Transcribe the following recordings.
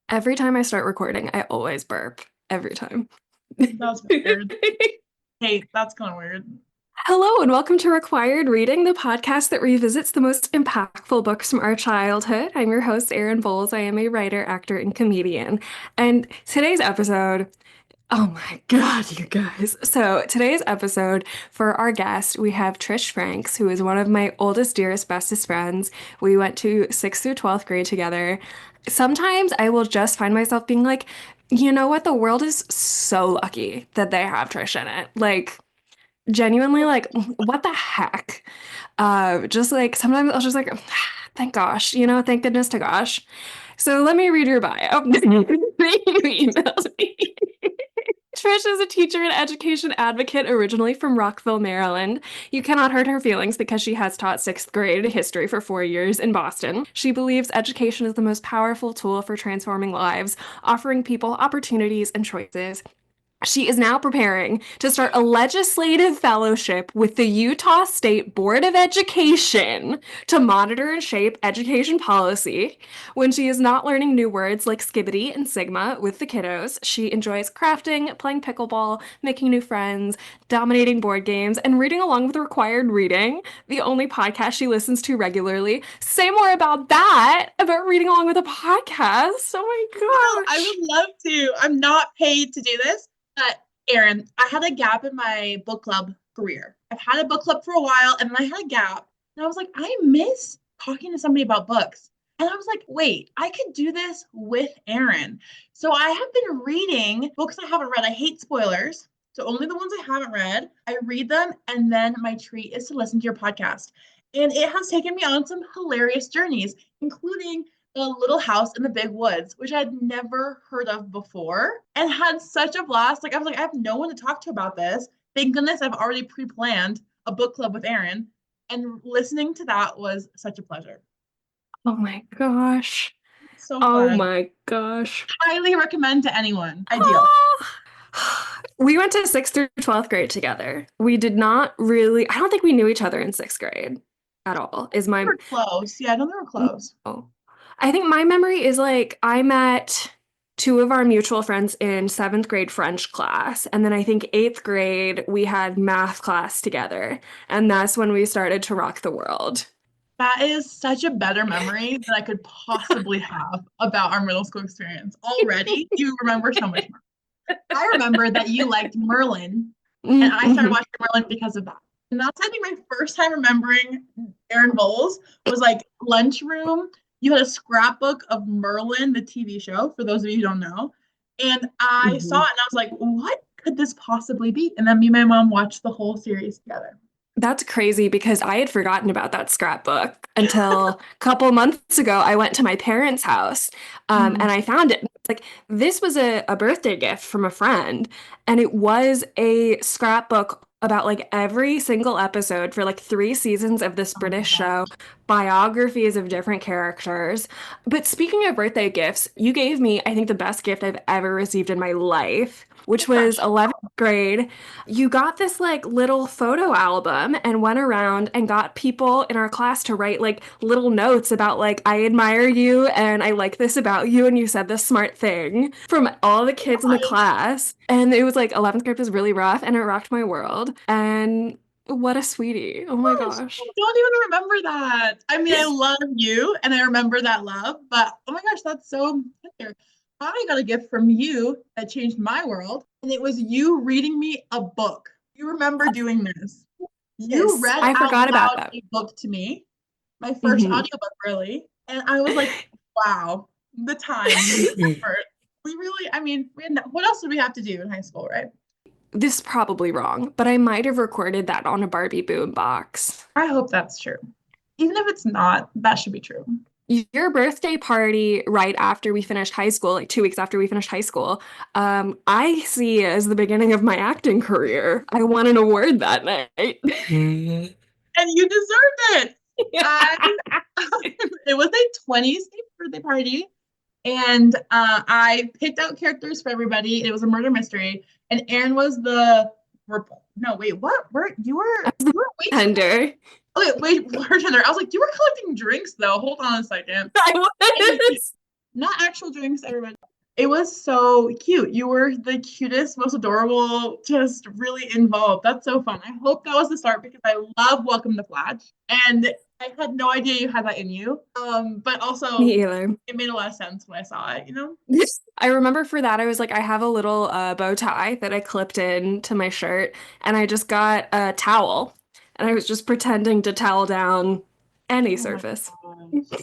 Every time I start recording, I always burp. Every time. That's weird. Hey, that's kind of weird. Hello, and welcome to Required Reading, the podcast that revisits the most impactful books from our childhood. I'm your host, Erin Bowles. I am a writer, actor, and comedian. And today's episode, oh my God, you guys. So, today's episode, for our guest, we have Trish Franks, who is one of my oldest, dearest, bestest friends. We went to 6th through 12th grade together. Sometimes I will just find myself being like, you know what? The world is so lucky that they have Trish in it. Like, genuinely, like, what the heck? Just like sometimes I'll just like, thank gosh, thank goodness to gosh. So let me read your bio. You emailed me. Trish is a teacher and education advocate originally from Rockville, Maryland. You cannot hurt her feelings because she has taught sixth grade history for 4 years in Boston. She believes education is the most powerful tool for transforming lives, offering people opportunities and choices. She is now preparing to start a legislative fellowship with the Utah State Board of Education to monitor and shape education policy. When she is not learning new words like skibbity and sigma with the kiddos, she enjoys crafting, playing pickleball, making new friends, dominating board games, and reading along with required reading, the only podcast she listens to regularly. Say more about that, about reading along with a podcast. Oh I my gosh. would love to. I'm not paid to do this, but Erin, I had a gap in my book club career. I've had a book club for a while and then I had a gap. And I was like, I miss talking to somebody about books. And I was like, wait, I could do this with Erin. So I have been reading books I haven't read. I hate spoilers. So only the ones I haven't read. I read them, and then my treat is to listen to your podcast. And it has taken me on some hilarious journeys, including the Little House in the Big Woods, which I'd never heard of before and had such a blast. Like, I was like, I have no one to talk to about this. Thank goodness I've already pre planned a book club with Erin. And listening to that was such a pleasure. Oh my gosh. So Oh fun. my gosh. Highly recommend to anyone. Ideal. We went to 6th through 12th grade together. We did not really, I don't think we knew each other in 6th grade at all, is They my, were close. Yeah, I know they were close. no. I think my memory is like I met two of our mutual friends in 7th grade French class. And then I think 8th grade, we had math class together. And that's when we started to rock the world. That is such a better memory that I could possibly have about our middle school experience. Already, you remember so much more. I remember that you liked Merlin, and I started Mhm. watching Merlin because of that. And that's, I think, my first time remembering Aaron Bowles was like lunchroom. You had a scrapbook of Merlin, the TV show, for those of you who don't know. And I saw Mhm. it and I was like, what could this possibly be? And then me and my mom watched the whole series together. That's crazy because I had forgotten about that scrapbook until a couple months ago. I went to my parents' house Mm. and I found it. It's like this was a birthday gift from a friend, and it was a scrapbook about like every single episode for like 3 seasons of this Oh my British show, gosh. biographies of different characters. But speaking of birthday gifts, you gave me, I think, the best gift I've ever received in my life, which What's was that? 11th grade. You got this like little photo album and went around and got people in our class to write like little notes about like I admire you and I like this about you and you said this smart thing from all the kids in the class. And it was like 11th grade was really rough and it rocked my world. And what a sweetie. Oh my Gosh, I gosh. don't even remember that. I mean, I love you and I remember that love, but oh my gosh, that's so tender. I got a gift from you that changed my world, and it was you reading me a book. You remember doing this. You Yes, read I out forgot about loud that. a book to me, my first Mhm. audiobook, really. And I was like, wow, the time, the effort. We really, I mean, what else did we have to do in high school, right? This is probably wrong, but I might have recorded that on a Barbie boom box. I hope that's true. Even if it's not, that should be true. Your birthday party right after we finished high school, like 2 weeks after we finished high school, I see as the beginning of my acting career. I won an award that night. And you deserved it. I it was a 20th birthday party, and I picked out characters for everybody. It was a murder mystery, and Aaron was the no, wait, what? Where you were waitress? Tender. Oh, wait, bartender. I was like, you were collecting drinks though. Hold on a second. I And was. not actual drinks, everybody. It was so cute. You were the cutest, most adorable, just really involved. That's so fun. I hope that was the start because I love Welcome to Flash. And I had no idea you had that in you. But also Me either. it made a lot of sense when I saw it, you know? I remember for that, I was like, I have a little bow tie that I clipped in to my shirt, and I just got a towel, and I was just pretending to towel down any Oh my surface. gosh.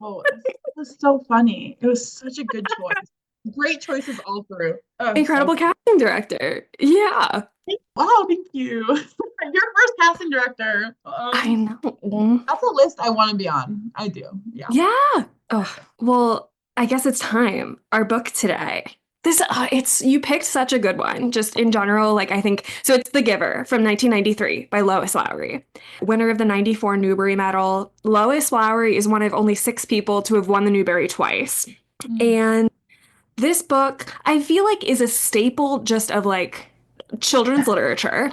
That was so funny. It was such a good choice. Great choices all through. Oh, so Incredible casting director. Yeah, wow, thank you. Your first casting director. I know. That's a list I want to be on. I do. Yeah. Yeah. Oh, well, I guess it's time. Our book today. It's you picked such a good one. Just in general, like I think so. It's The Giver from 1993 by Lois Lowry, winner of the '94 Newbery Medal. Lois Lowry is one of only 6 people to have won the Newbery twice, Mm. and this book I feel like is a staple just of like children's literature.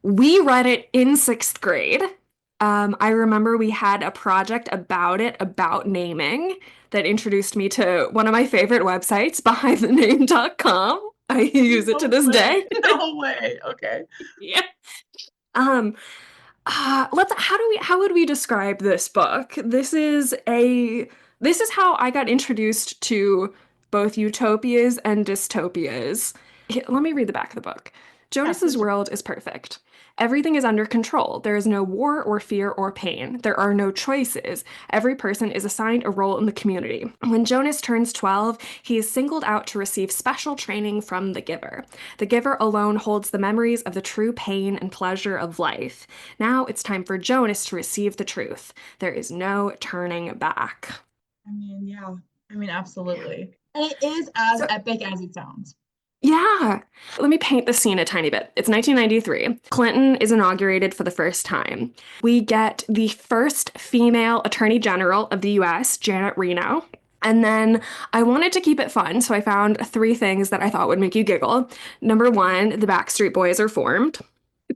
We read it in 6th grade. I remember we had a project about it, about naming, that introduced me to one of my favorite websites, behindthename.com. I use it to No this way. day. No way. Okay. Yeah. Um, let's how would we describe this book? This is how I got introduced to both utopias and dystopias. Let me read the back of the book. Yeah, Jonas's please. world is perfect. Everything is under control. There is no war or fear or pain. There are no choices. Every person is assigned a role in the community. When Jonas turns 12, he is singled out to receive special training from the Giver. The Giver alone holds the memories of the true pain and pleasure of life. Now it's time for Jonas to receive the truth. There is no turning back. I mean, yeah. I mean, absolutely. And it is as So, epic as it sounds. yeah, let me paint the scene a tiny bit. It's 1993. Clinton is inaugurated for the first time. We get the first female attorney general of the US, Janet Reno. And then I wanted to keep it fun, so I found 3 things that I thought would make you giggle. Number one, the Backstreet Boys are formed.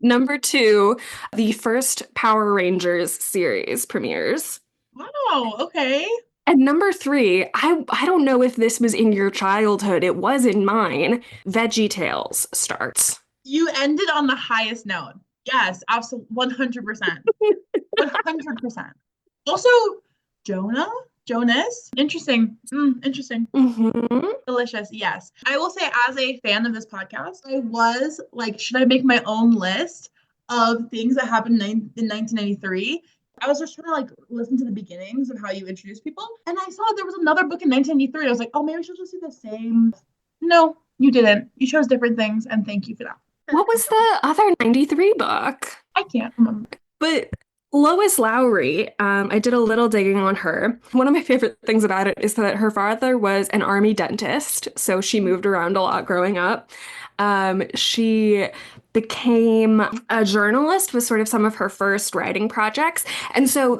Number two, the first Power Rangers series premieres. Wow. Okay. And number three, I don't know if this was in your childhood. It was in mine. Veggie Tales starts. You ended on the highest note. Yes, absolutely. 100%. 100%. Also, Jonah? Jonas? Interesting. Interesting. Hmm. Delicious. Yes. I will say, as a fan of this podcast, I was like, should I make my own list of things that happened in 1993? I was just trying to like listen to the beginnings of how you introduce people. And I saw there was anotbe book in 1993. I was like, oh, maybe I should just do the same. No, you didn't. You chose different things. And thank you for that. What was the other 93 book? I can't remember. But Lois Lowry, I did a little digging on her. One of my favorite things about it is that her father was an army dentist, so she moved around a lot growing up. She became a journalist with sort of some of her first writing projects. And so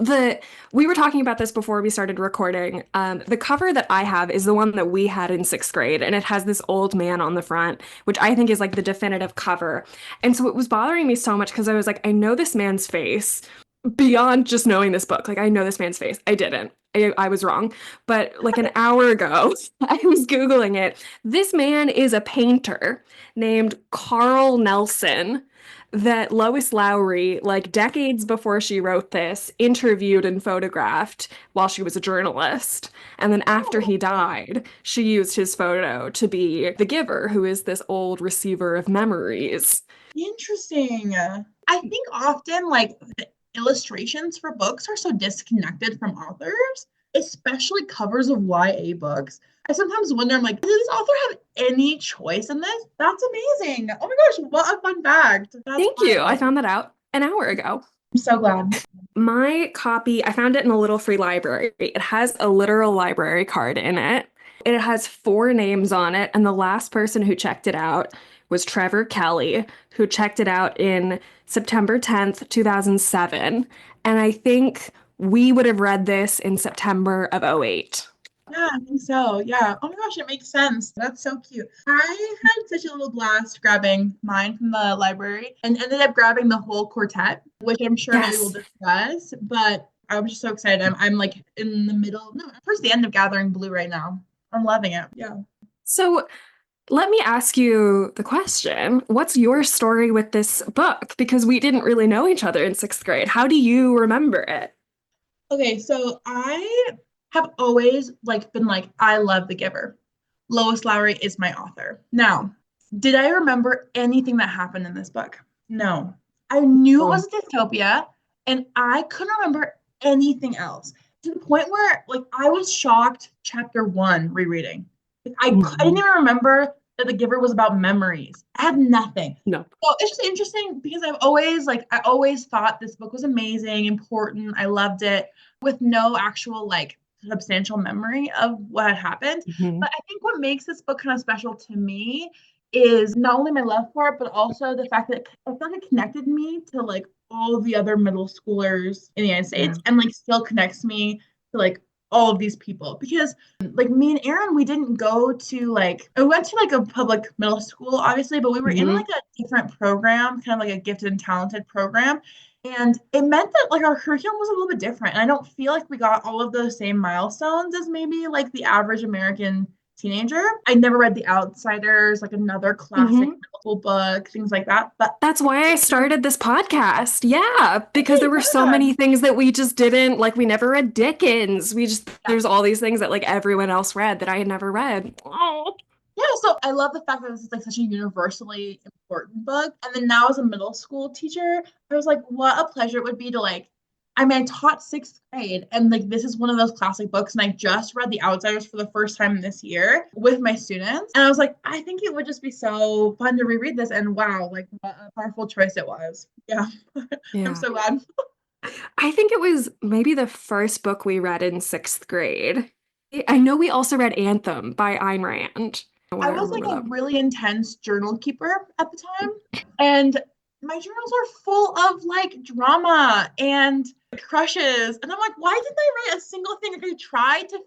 we were talking about this before we started recording. The cover that I have is the one that we had in 6th grade, and it has this old man on the front, which I think is like the definitive cover. And so it was bothering me so much because I was like, I know this man's face beyond just knowing this book. Like, I know this man's face. I didn't. I was wrong. But like an hour ago, I was Googling it. This man is a painter named Carl Nelson that Lois Lowry, like decades before she wrote this, interviewed and photographed while she was a journalist. And then after Oh, he died, she used his photo to be the giver, who is this old receiver of memories. interesting. I think often like the illustrations for books are so disconnected from authors, especially covers of YA books. I sometimes wonder, I'm like, did this author have any choice in this? That's amazing. Oh my gosh, what a fun fact. That's Thank you. I wild. found that out an hour ago. I'm so glad. My copy, I found it in a little free library. It has a literal library card in it. It has 4 names on it, and the last person who checked it out was Trevor Kelly, who checked it out in September 10th, 2007. And I think we would have read this in September of '08. Yeah, I think so. Yeah. Oh my gosh, it makes sense. That's so cute. I had such a little blast grabbing mine from the library and ended up grabbing the whole quartet, which I'm sure we will Yes. discuss. But I was just so excited. I'm like in the middle, no, towards the end of Gathering Blue right now. I'm loving it. Yeah. So let me ask you the question. What's your story with this book? Because we didn't really know each other in sixth grade. How do you remember it? Okay, so I have always been like, I love The Giver. Lois Lowry is my author. Now, did I remember anything that happened in this book? No. I knew it Oh. was a dystopia, and I couldn't remember anything else. To the point where I was shocked chapter one rereading. I didn't Mhm. even remember that The Giver was about memories. I had nothing. No. So it's just interesting because I always thought this book was amazing, important. I loved it with no actual substantial memory of what had happened. Mhm. But I think what makes this book kind of special to me is not only my love for it, but also the fact that I feel like it connected me to all the other middle schoolers in the United Yeah. States and still connects me to all of these people because me and Aaron, we didn't go to we went to a public middle school, obviously, but we were in Mhm. a different program, kind of like a gifted and talented program. And it meant that our curriculum was a little bit different. And I don't feel like we got all of those same milestones as maybe the average American teenager. I never read The Outsiders, another classic Mhm. middle school book, things like that. But That's why I started this podcast. Yeah, because there okay, were so yeah. many things that we just didn't like. We never read Dickens. There's all these things that everyone else read that I had never read. Oh. Yeah, so I love the fact that this is such a universally important book. And then now as a middle school teacher, I was like, what a pleasure it would be to I mean, I taught sixth grade and this is one of those classic books. And I just read The Outsiders for the first time this year with my students. And I was like, I think it would just be so fun to reread this. And wow, what a powerful choice it was. Yeah. I'm Yeah. so glad. I think it was maybe the first book we read in sixth grade. I know we also read Anthem by Ayn Rand. Why I I was remember a that. really intense journal keeper at the time. And my journals are full of drama and crushes. And I'm like, why didn't I write a single thing? I tried to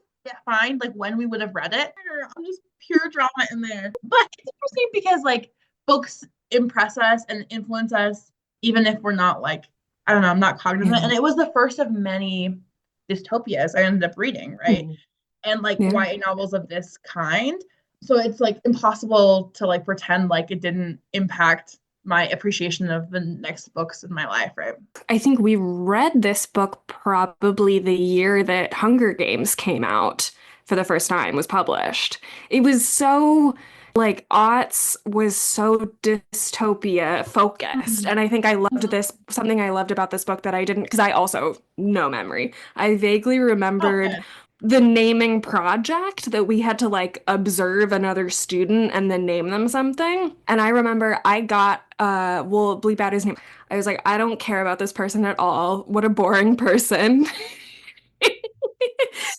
find when we would have read it. I'm just pure drama in there. But it's interesting because books impress us and influence us, even if we're not I don't know, I'm not cognizant. Yeah. And it was the first of many dystopias I ended up reading, right? Mhm. And Yeah. YA novels of this kind. So it's impossible to pretend it didn't impact my appreciation of the next books in my life, right? I think we read this book probably the year that Hunger Games came out for the first time, was published. It was so aughts was so dystopia focused. Mhm. And I think I loved Mhm. this, something I loved about this book that I didn't, because I also no memory. I vaguely Oh, remembered good. the naming project that we had to observe another student and then name them something. And I remember I got we'll bleep out his name. I was like, I don't care about this person at all. What a boring person.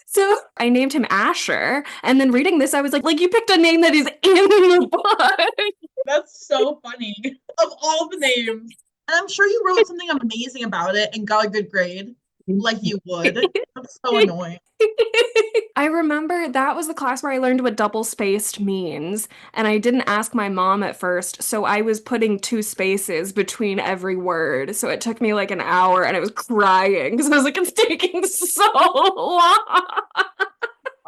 So I named him Asher. And then reading this, I was like you picked a name that is in the book. That's so funny. Of all the names. And I'm sure you wrote something amazing about it and got a good grade, like you would. That's so annoying. I remember that was the class where I learned what double spaced means, and I didn't ask my mom at first, so I was putting two spaces between every word. So it took me an hour, and I was crying because I was like, it's taking so long.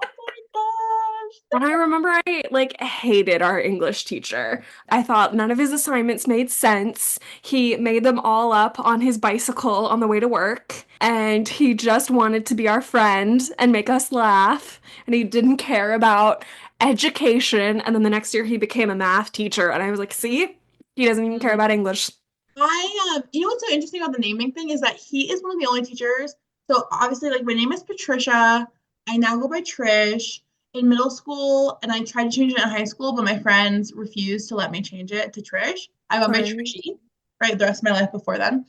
Oh my gosh. And I remember I hated our English teacher. I thought none of his assignments made sense. He made them all up on his bicycle on the way to work, and he just wanted to be our friend and make us laugh, and he didn't care about education. And then the next year he became a math teacher, and I was like, see? He doesn't even care Mm. about English. You know what's so interesting about the naming thing is that he is one of the only teachers. So obviously, my name is Patricia. I now go by Trish in middle school, and I tried to change it in high school, but my friends refused to let me change it to Trish. I went by Sorry. Trishy, right, the rest of my life before then.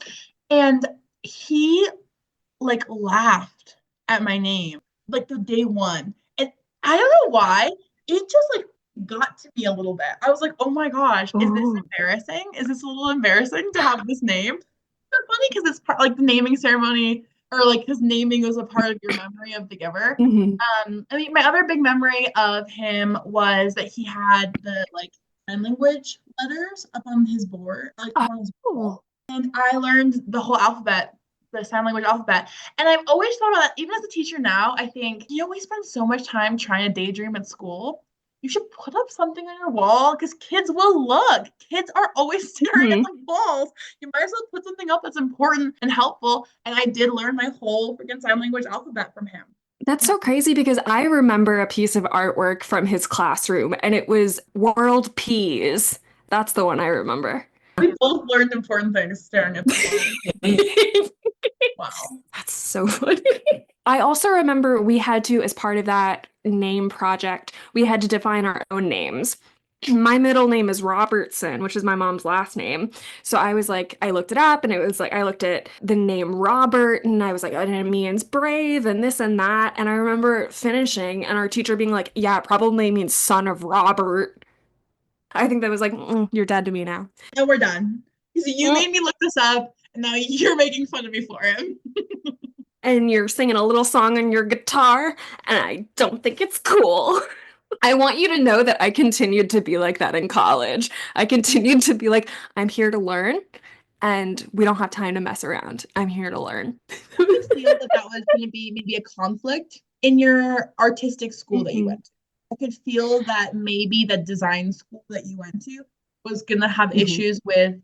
And he laughed at my name the day one. And I don't know why. It just got to me a little bit. I was like, oh my gosh, is this Oh. embarrassing? Is this a little embarrassing to have this name? It's funny because it's part the naming ceremony or his naming was a part of your memory of the giver. Mhm. I mean, my other big memory of him was that he had the sign language letters up on his board, up on his Oh. wall. And I learned the whole alphabet the sign language alphabet. And I've always thought about that, even as a teacher now, I think you always spend so much time trying to daydream at school. You should put up something on your wall because kids will look. Kids are always staring at Mhm. the walls. You might as well put something up that's important and helpful. And I did learn my whole freaking sign language alphabet from him. That's so crazy because I remember a piece of artwork from his classroom and it was world peas. That's the one I remember. We both learned important things staring at the wall. Wow. That's so funny. I also remember we had to, as part of that name project, we had to define our own names. My middle name is Robertson, which is my mom's last name. So I was like, I looked it up and it was like, I looked at the name Robert and I was like, and it means brave and this and that. And I remember finishing and our teacher being like, yeah, it probably means son of Robert. I think that was like, you're dead to me now. And we're done. Because you Mm. made me look this up, and now you're making fun of me for it. And you're singing a little song on your guitar, and I don't think it's cool. I want you to know that I continued to be like that in college. I continued to be like, I'm here to learn, and we don't have time to mess around. I'm here to learn. I could feel that that was going to be maybe a conflict in your artistic school that you Mhm, went to. I could feel that maybe the design school that you went to was going to have mhm. issues with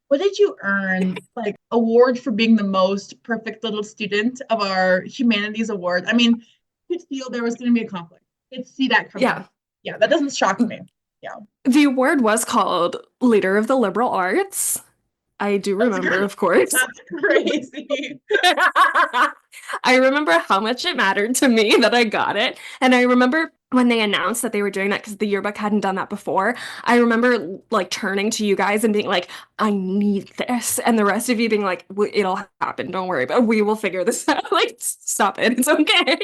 what did you earn? Like award for being the most perfect little student of our humanities award. I mean, I could feel there was going to be a conflict. I could see that coming. Yeah. Yeah, that doesn't shock me. Yeah, The award was called Leader of the Liberal Arts. I do that's remember, good. of course. That's crazy. I remember how much it mattered to me that I got it. And I remember when they announced that they were doing that because the yearbook hadn't done that before. I remember like turning to you guys and being like, I need this. And the rest of you being like, it'll happen. Don't worry, but we will figure this out. Like, stop it. It's okay.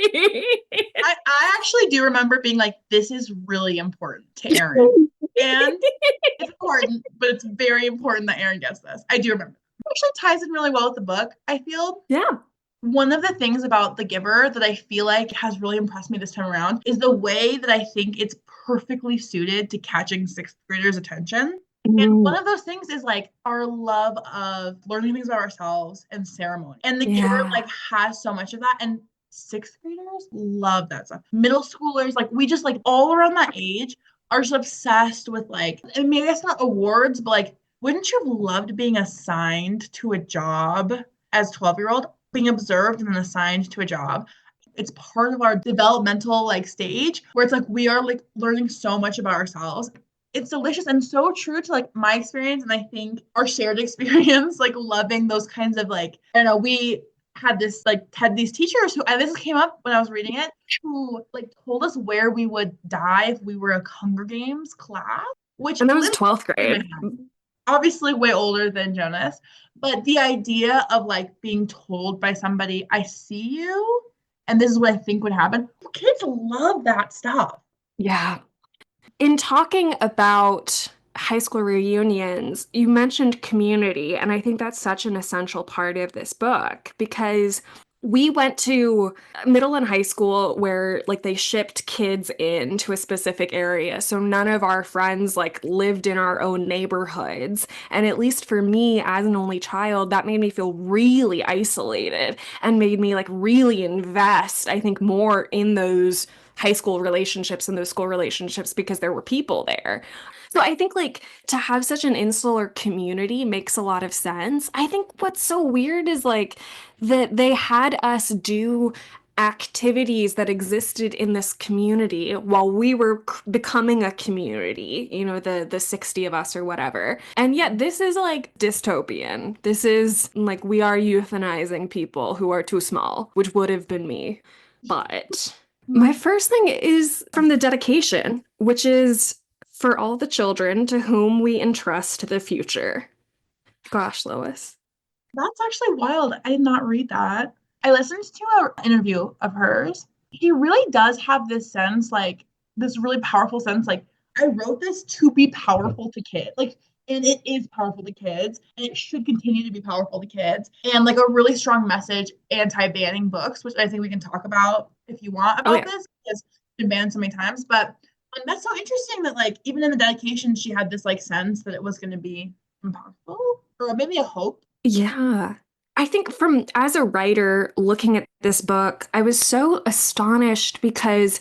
I actually do remember being like, this is really important to Aaron. And it's important, but it's very important that Aaron gets this. I do remember. It actually ties in really well with the book. I feel Yeah. one of the things about The Giver that I feel like has really impressed me this time around is the way that I think it's perfectly suited to catching sixth graders' attention. And Mm, one of those things is like our love of learning things about ourselves and ceremony. And The Giver like yeah. has so much of that. And sixth graders love that stuff. Middle schoolers, like we just like all around that age are just obsessed with like, and maybe it's not awards, but like, wouldn't you have loved being assigned to a job as 12-year-old, being observed and then assigned to a job? It's part of our developmental like stage where it's like we are like learning so much about ourselves. It's delicious and so true to like my experience and I think our shared experience, like loving those kinds of like, I don't know, we had this like had these teachers who and this came up when I was reading it, who like told us where we would die if we were a Hunger Games class, which And that was lives 12th in my grade. head. Obviously way older than Jonas, but the idea of like being told by somebody, I see you, and this is what I think would happen. Kids love that stuff. Yeah. In talking about high school reunions, you mentioned community, and I think that's such an essential part of this book because we went to middle and high school where like they shipped kids into a specific area. So none of our friends like lived in our own neighborhoods. And at least for me as an only child, that made me feel really isolated and made me like really invest, I think, more in those high school relationships and those school relationships because there were people there. So I think like to have such an insular community makes a lot of sense. I think what's so weird is like that they had us do activities that existed in this community while we were becoming a community, you know, the 60 of us or whatever. And yet this is like dystopian. This is like we are euthanizing people who are too small, which would have been me. But my first thing is from the dedication, which is for all the children to whom we entrust the future. Gosh, Lois. That's actually wild. I did not read that. I listened to an interview of hers. He really does have this sense, like this really powerful sense, like I wrote this to be powerful to kids. Like, and it is powerful to kids, and it should continue to be powerful to kids. And like a really strong message anti-banning books, which I think we can talk about if you want Oh, about yeah. this, because it's been banned so many times. But that's so interesting that like even in the dedication, she had this like sense that it was going to be impossible, or maybe a hope. Yeah. I think from as a writer looking at this book, I was so astonished because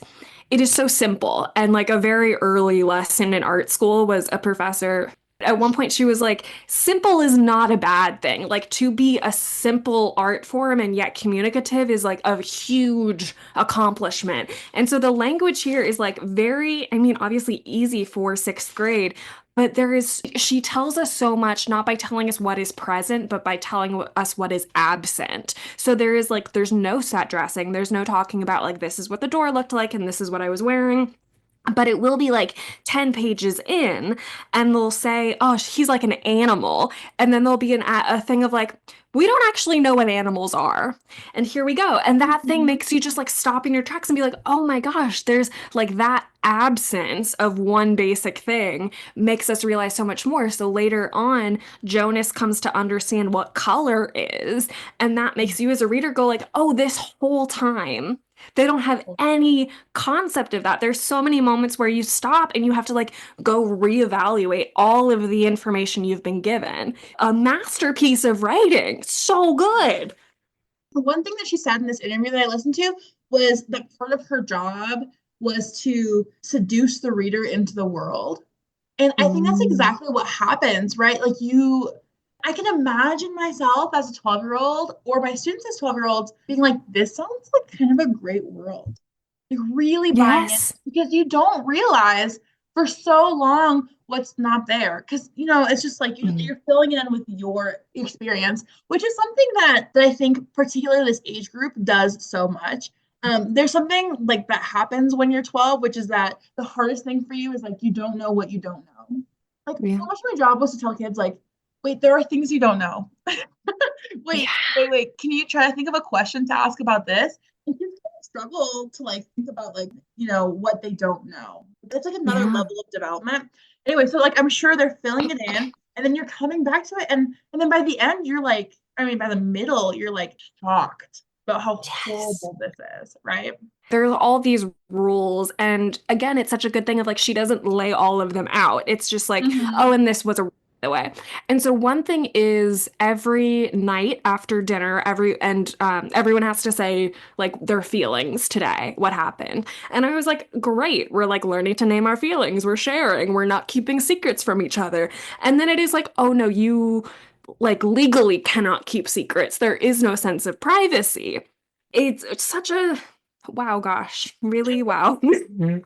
it is so simple. And like a very early lesson in art school was a professor. At one point, she was like, simple is not a bad thing. Like to be a simple art form and yet communicative is like a huge accomplishment. And so the language here is like very, I mean, obviously easy for sixth grade, but she tells us so much, not by telling us what is present, but by telling us what is absent. So there's no set dressing. There's no talking about like, this is what the door looked like and this is what I was wearing. But it will be like 10 pages in, and they'll say, oh, he's like an animal. And then there'll be a thing of like, we don't actually know what animals are. And here we go. And that thing Mhm. makes you just like stop in your tracks and be like, oh my gosh, there's like that absence of one basic thing makes us realize so much more. So later on, Jonas comes to understand what color is. And that makes you as a reader go like, oh, this whole time they don't have any concept of that. There's so many moments where you stop and you have to like go reevaluate all of the information you've been given. A masterpiece of writing. So good. The one thing that she said in this interview that I listened to was that part of her job was to seduce the reader into the world. And I think that's Mm. exactly what happens, right? Like I can imagine myself as a 12-year-old or my students as 12-year-olds being like, this sounds like kind of a great world. Like really buying it Yes. because you don't realize for so long what's not there. Because, it's just like Mm. you're filling it in with your experience, which is something that I think particularly this age group does so much. There's something like that happens when you're 12, which is that the hardest thing for you is like you don't know what you don't know. Like Yeah. so much of my job was to tell kids like, wait, there are things you don't know. Yeah. Wait. Can you try to think of a question to ask about this? And kids kind of struggle to like think about like, what they don't know. It's like another Yeah. level of development. Anyway, so like I'm sure they're filling it in and then you're coming back to it and then by the end you're like, I mean by the middle, you're like shocked about how Yes. horrible this is, right? There's all these rules. And again, it's such a good thing of like, she doesn't lay all of them out. It's just like, oh, Mm-hmm. and this was a the way. And so one thing is every night after dinner, everyone has to say like their feelings today, what happened. And I was like, great. We're like learning to name our feelings. We're sharing. We're not keeping secrets from each other. And then it is like, oh no, you like legally cannot keep secrets. There is no sense of privacy. It's such a wow, gosh, really wow. Yeah,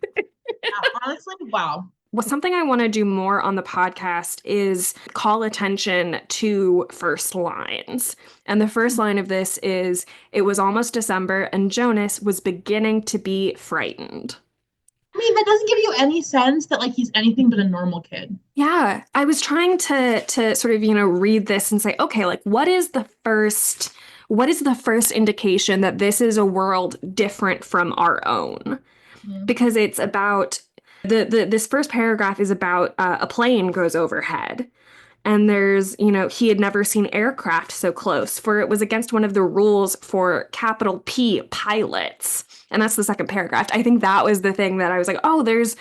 honestly, wow. Well, something I want to do more on the podcast is call attention to first lines. And the first line of this is it was almost December and Jonas was beginning to be frightened. I mean, that doesn't give you any sense that like he's anything but a normal kid. Yeah, I was trying to sort of, read this and say, okay, like what is the first indication that this is a world different from our own? Mhm. Because it's about this first paragraph is about a plane goes overhead. And he had never seen aircraft so close, for it was against one of the rules for capital P pilots. And that's the second paragraph. I think that was the thing that I was like, oh, there's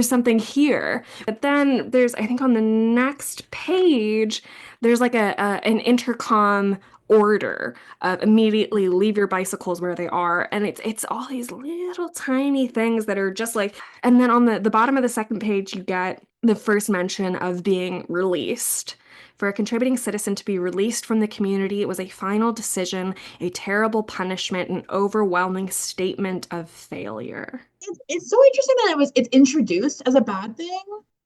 something here. But then I think on the next page, there's like an intercom order of immediately leave your bicycles where they are. And it's all these little tiny things that are just like, and then on the bottom of the second page, you get the first mention of being released. For a contributing citizen to be released from the community, it was a final decision, a terrible punishment, an overwhelming statement of failure. It's so interesting that it's introduced as a bad thing,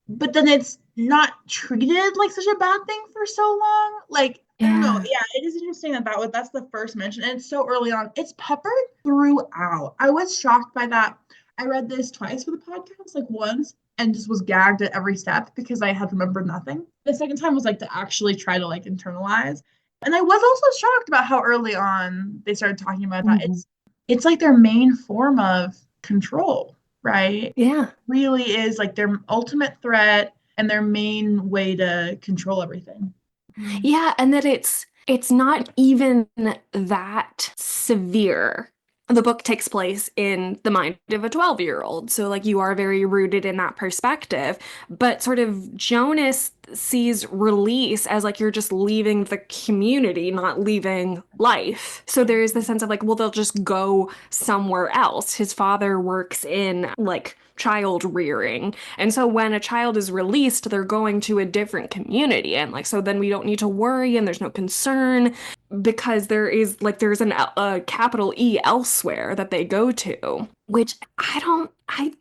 but then it's not treated like such a bad thing for so long. Like, I don't know. Yeah. Yeah, it is interesting that's the first mention, and it's so early on. It's peppered throughout. I was shocked by that. I read this twice for the podcast, like once, and just was gagged at every step because I had remembered nothing. The second time was like to actually try to like internalize. And I was also shocked about how early on they started talking about that. Mhm. It's like their main form of control, right? Yeah. Really is like their ultimate threat and their main way to control everything. Mm. Yeah, and that it's not even that severe. The book takes place in the mind of a 12-year-old. So like you are very rooted in that perspective, but sort of Jonas sees release as like you're just leaving the community, not leaving life. So there is the sense of like, well, they'll just go somewhere else. His father works in like child rearing. And so when a child is released, they're going to a different community. And like, so then we don't need to worry and there's no concern because there's a capital E elsewhere that they go to, which I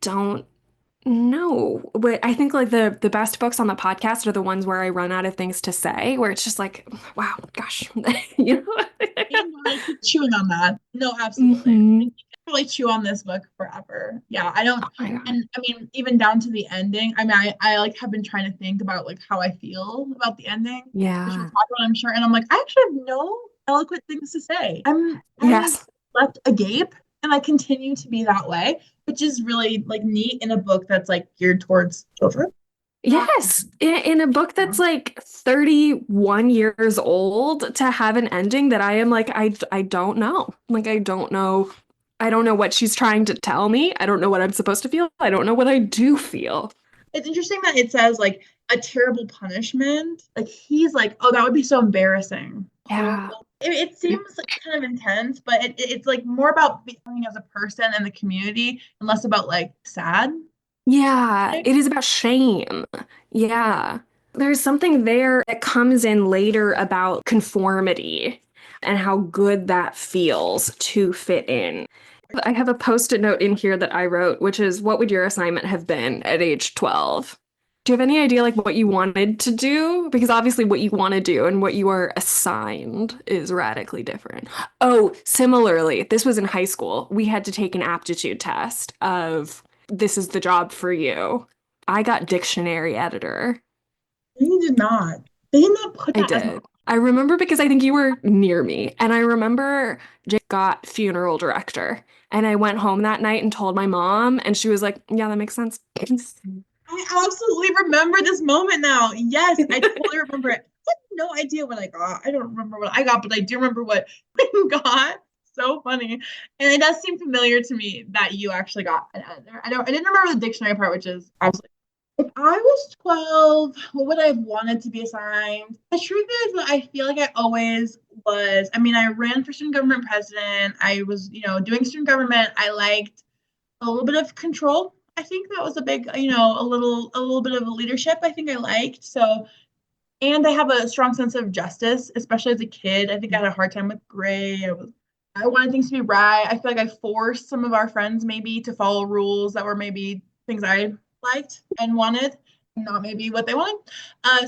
don't no, but I think like the best books on the podcast are the ones where I run out of things to say, where it's just like, wow, gosh, you know? And I keep chewing on that. No, absolutely. I Hmm. can really chew on this book forever. Yeah, I don't, Oh my God. and I mean, even down to the ending. I mean, I like have been trying to think about like how I feel about the ending, which we'll Yeah. talk about, I'm sure. And I'm like, I actually have no eloquent things to say. I was Yes. left agape, and I continue to be that way, which is really like neat in a book that's like geared towards children. Um, Yes. In a book that's like 31 years old to have an ending that I am like, I don't know. Like, I don't know. I don't know what she's trying to tell me. I don't know what I'm supposed to feel. I don't know what I do feel. it's interesting that it says like a terrible punishment. Like he's like, oh, that would be so embarrassing. Yeah. Horrible. It seems like kind of intense, but it's like more about becoming as a person and the community and less about like sad. Yeah, it is about shame. Yeah. There's something there that comes in later about conformity and how good that feels to fit in. I have a post-it note in here that I wrote, which is, what would your assignment have been at age 12? Do you have any idea like what you wanted to do? Because obviously what you want to do and what you are assigned is radically different. Oh, similarly, this was in high school. We had to take an aptitude test of this is the job for you. I got dictionary editor. They did not. They did not put I that as did. I remember because I think you were near me. And I remember Jake got funeral director. And I went home that night and told my mom, and she was like, yeah, that makes sense. I absolutely remember this moment now. Yes, I totally remember it. I have no idea what I got. I don't remember what I got, but I do remember what I got. So funny. And it does seem familiar to me that you actually got an editor. I didn't remember the dictionary part, which is absolutely. If I was 12, what would I have wanted to be assigned? The truth is that I feel like I always was. I mean, I ran for student government president. I was, doing student government. I liked a little bit of control. I think that was a big, a little bit of leadership. I think I liked so, and I have a strong sense of justice, especially as a kid. I think I had a hard time with gray. I wanted things to be right. I feel like I forced some of our friends maybe to follow rules that were maybe things I liked and wanted, not maybe what they wanted.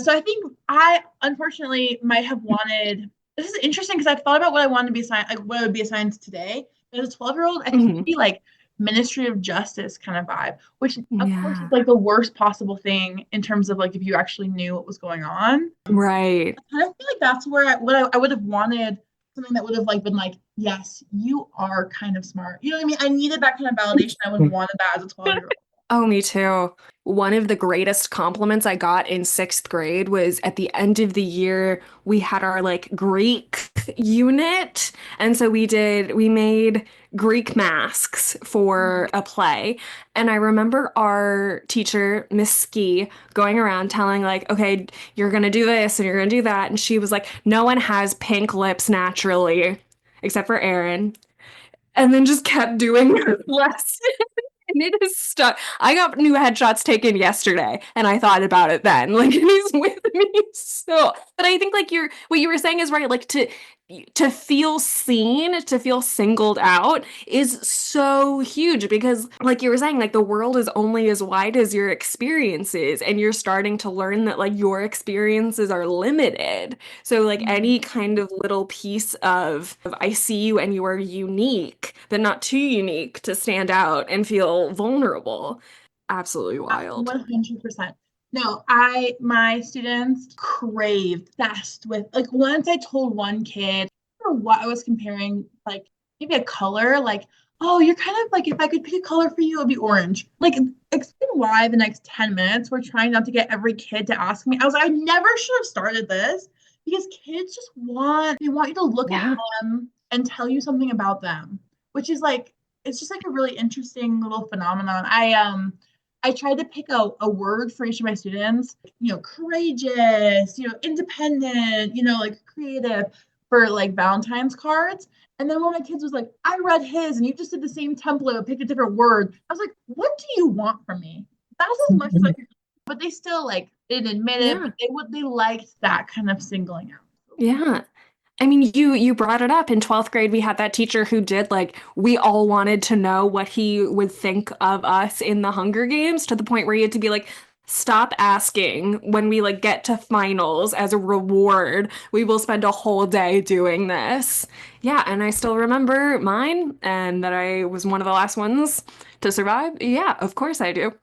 So I think I unfortunately might have wanted. This is interesting because I've thought about what I wanted to be assigned, like what I would be assigned today. As a 12-year-old, I think it'd Mhm. be like Ministry of Justice kind of vibe, which of course is Yeah. like the worst possible thing in terms of like if you actually knew what was going on. Right. I kind of feel like that's where I would have wanted something that would have like been like, yes, you are kind of smart. You know what I mean? I needed that kind of validation. I would have wanted that as a 12-year-old. Oh, me too. One of the greatest compliments I got in sixth grade was at the end of the year, we had our like Greek unit. And so we made Greek masks for a play. And I remember our teacher, Miss Ski, going around telling like, okay, you're gonna do this and you're gonna do that. And she was like, no one has pink lips naturally, except for Aaron. And then just kept doing less. And it is stuck. I got new headshots taken yesterday, and I thought about it then. Like, and he's with me still. But I think like what you were saying is right. Like to feel seen, to feel singled out is so huge because, like you were saying, like the world is only as wide as your experiences, and you're starting to learn that like your experiences are limited. So like Mhm. any kind of little piece of I see you and you are unique, but not too unique to stand out and feel vulnerable. Absolutely wild. 100%. No, my students craved fast with like once I told one kid or what I was comparing, like maybe a color, like, oh, you're kind of like if I could pick a color for you, it would be orange. Like explain why the next 10 minutes we're trying not to get every kid to ask me. I was like, I never should have started this because kids just they want you to look at Yeah. them and tell you something about them, which is like it's just like a really interesting little phenomenon. I I tried to pick a word for each of my students, courageous, independent, like creative for like Valentine's cards. And then one of my kids was like, I read his and you just did the same template, but picked a different word. I was like, what do you want from me? That's as much as I could, but they still like didn't admit it, but Yeah. they liked that kind of singling out. Yeah. I mean, you brought it up in 12th grade. We had that teacher who did like we all wanted to know what he would think of us in the Hunger Games to the point where you had to be like, stop asking when we like get to finals as a reward. We will spend a whole day doing this. Yeah, and I still remember mine and that I was one of the last ones to survive. Yeah, of course I do.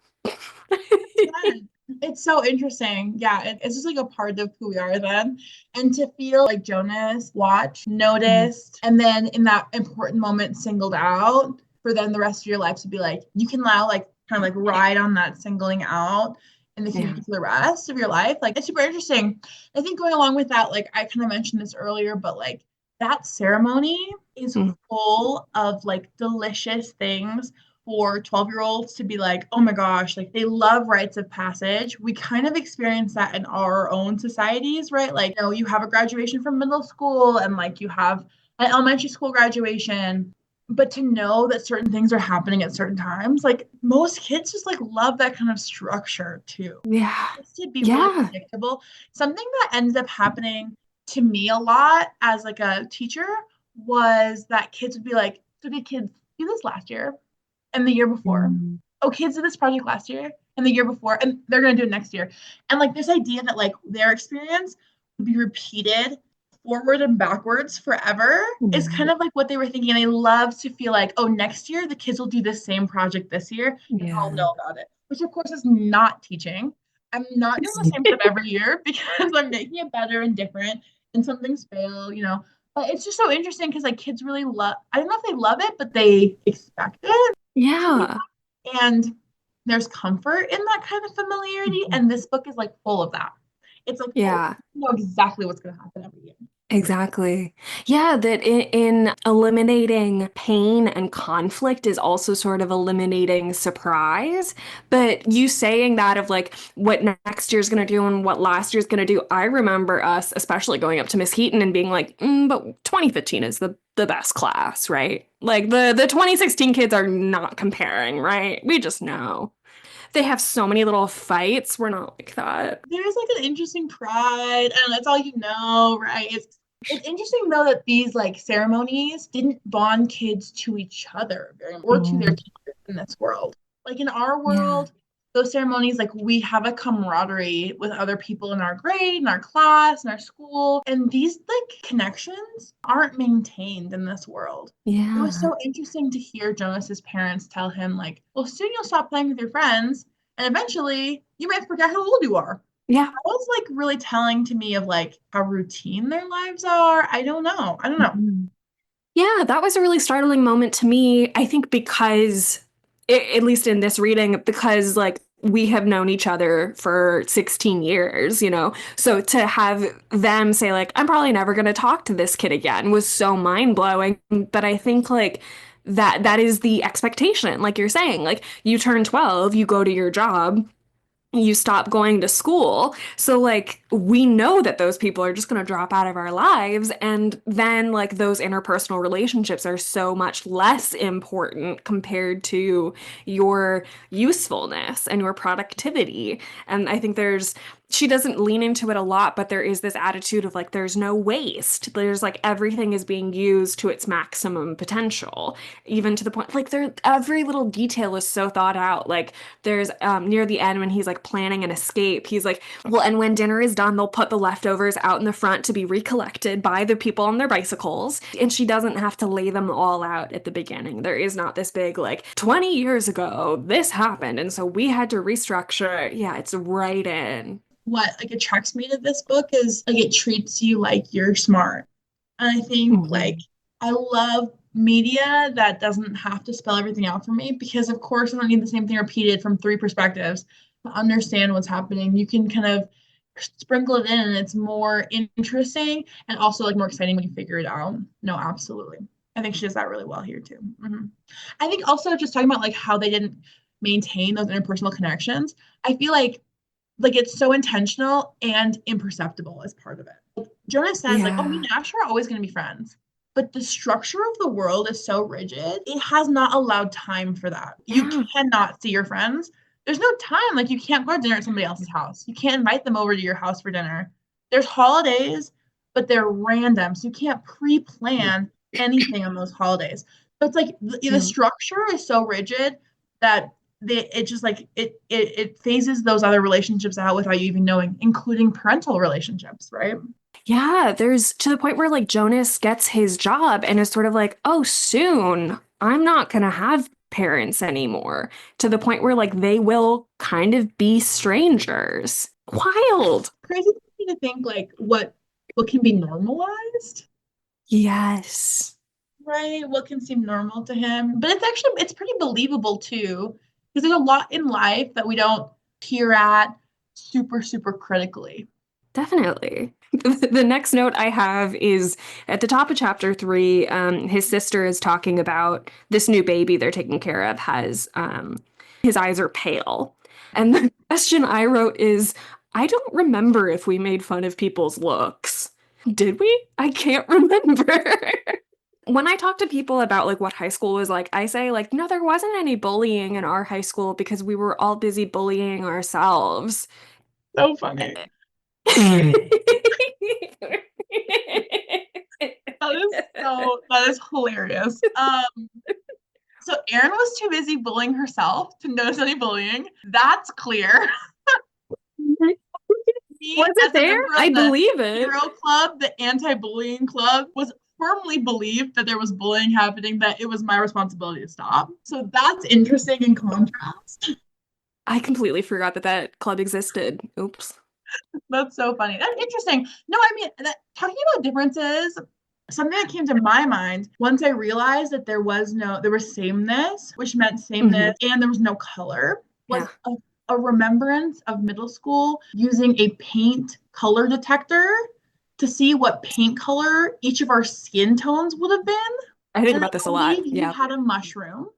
Yeah, it's so interesting. Yeah, it's just like a part of who we are then. And to feel like Jonas watched, Mhm. noticed, and then in that important moment singled out for then the rest of your life to be like, you can now like kind of like ride on that singling out in the Yeah. community for the rest of your life. Like it's super interesting. I think going along with that, like I kind of mentioned this earlier, but like that ceremony is Mm. full of like delicious things for 12-year-olds to be like, oh my gosh, like they love rites of passage. We kind of experience that in our own societies, right? Like, you have a graduation from middle school and like you have an elementary school graduation. But to know that certain things are happening at certain times, like most kids just like love that kind of structure too. Yeah. Just to be really Yeah. predictable. Something that ended up happening to me a lot as like a teacher was that kids would be like, so did kids do this last year? And the year before. Mm. Oh, kids did this project last year and the year before, and they're gonna do it next year. And like this idea that like their experience would be repeated forward and backwards forever is kind Mm. of like what they were thinking. And they love to feel like, oh, next year the kids will do the same project this year and I'll Yeah. know about it, which of course is not teaching. I'm not doing the same stuff every year because I'm making it better and different, and some things fail. But it's just so interesting because like kids really love, I don't know if they love it, but they expect it to be Yeah. that. And there's comfort in that kind of familiarity. Mhm. And this book is like full of that. It's like full, Yeah. you know exactly what's going to happen every year. Exactly. Yeah, that in eliminating pain and conflict is also sort of eliminating surprise. But you saying that of like what next year's going to do and what last year's going to do, I remember us, especially going up to Miss Heaton and being like, but 2015 is the best class, right? Like the 2016 kids are not comparing, right? We just know. They have so many little fights. We're not like that. There's like an interesting pride, and that's all you know, right? It's interesting though that these like ceremonies didn't bond kids to each other very or to their Mm. teachers in this world. Like in our Yeah. world, those ceremonies, like we have a camaraderie with other people in our grade, in our class, in our school, and these like connections aren't maintained in this world. It was Yeah. so interesting to hear Jonas's parents tell him like, well, soon you'll stop playing with your friends and eventually you might forget how old you are. Yeah. That was like really telling to me of like how routine their lives are. I don't know. I don't know. Mhm. Yeah, that was a really startling moment to me. I think because, at least in this reading, because like we have known each other for 16 years, you know? So to have them say, like, I'm probably never going to talk to this kid again was so mind blowing. But I think like that is the expectation. Like you're saying, like you turn 12, you go to your job, you stop going to school. So, like, we know that those people are just going to drop out of our lives. And then, like, those interpersonal relationships are so much less important compared to your usefulness and your productivity. And I think she doesn't lean into it a lot, but there is this attitude of like, there's no waste. There's like, everything is being used to its maximum potential, even to the point, like, every little detail is so thought out. Like, there's near the end when he's like planning an escape, he's like, well, and when dinner is done, they'll put the leftovers out in the front to be recollected by the people on their bicycles. And she doesn't have to lay them all out at the beginning. There is not this big, like, 20 years ago, this happened. And so we had to restructure. Yeah, it's right in. What like attracts me to this book is like it treats you like you're smart. And I think like Mhm. I love media that doesn't have to spell everything out for me because of course I don't need the same thing repeated from three perspectives to understand what's happening. You can kind of sprinkle it in and it's more interesting and also like more exciting when you figure it out. No, absolutely. I think she does that really well here too. I think also just talking about like how they didn't maintain those interpersonal connections, I feel like it's so intentional and imperceptible as part of it. Like Jonas says, like, oh, me Yeah. and Ash are always going to be friends. But the structure of the world is so rigid, it has not allowed time for that. You Yeah. cannot see your friends. There's no time. Like, you can't go to dinner at somebody else's house. You can't invite them over to your house for dinner. There's holidays, but they're random. So you can't pre plan anything on those holidays. So it's like the Yeah. structure is so rigid that it just like it phases those other relationships out without you even knowing, including parental relationships, right? Yeah, there's to the point where like Jonas gets his job and is sort of like, oh, soon I'm not gonna have parents anymore. To the point where like they will kind of be strangers. Wild. Crazy to think like what can be normalized, Yes. right? What can seem normal to him, but it's pretty believable too, because there's a lot in life that we don't peer at super critically. Definitely. The next note I have is at the top of chapter 3. His sister is talking about this new baby they're taking care of has his eyes are pale. And the question I wrote is, I don't remember if we made fun of people's looks. Did we? I can't remember. When I talk to people about like what high school was like, I say like, no, there wasn't any bullying in our high school because we were all busy bullying ourselves. So funny. That is hilarious. So Erin was too busy bullying herself to notice any bullying. That's clear. Me, Was it as a there? member I of the believe it. Hero Club, the anti-bullying club, was firmly believed that there was bullying happening, that it was my responsibility to stop. So that's interesting in contrast. I completely forgot that that club existed. Oops. That's so funny. That's interesting. No, I mean, talking about differences, something that came to my mind once I realized that there was sameness, which meant Hmm. sameness, and there was no color, was Yeah. a remembrance of middle school using a paint color detector to see what paint color each of our skin tones would have been. I think And I about this a lot. believe you Yeah. had a mushroom.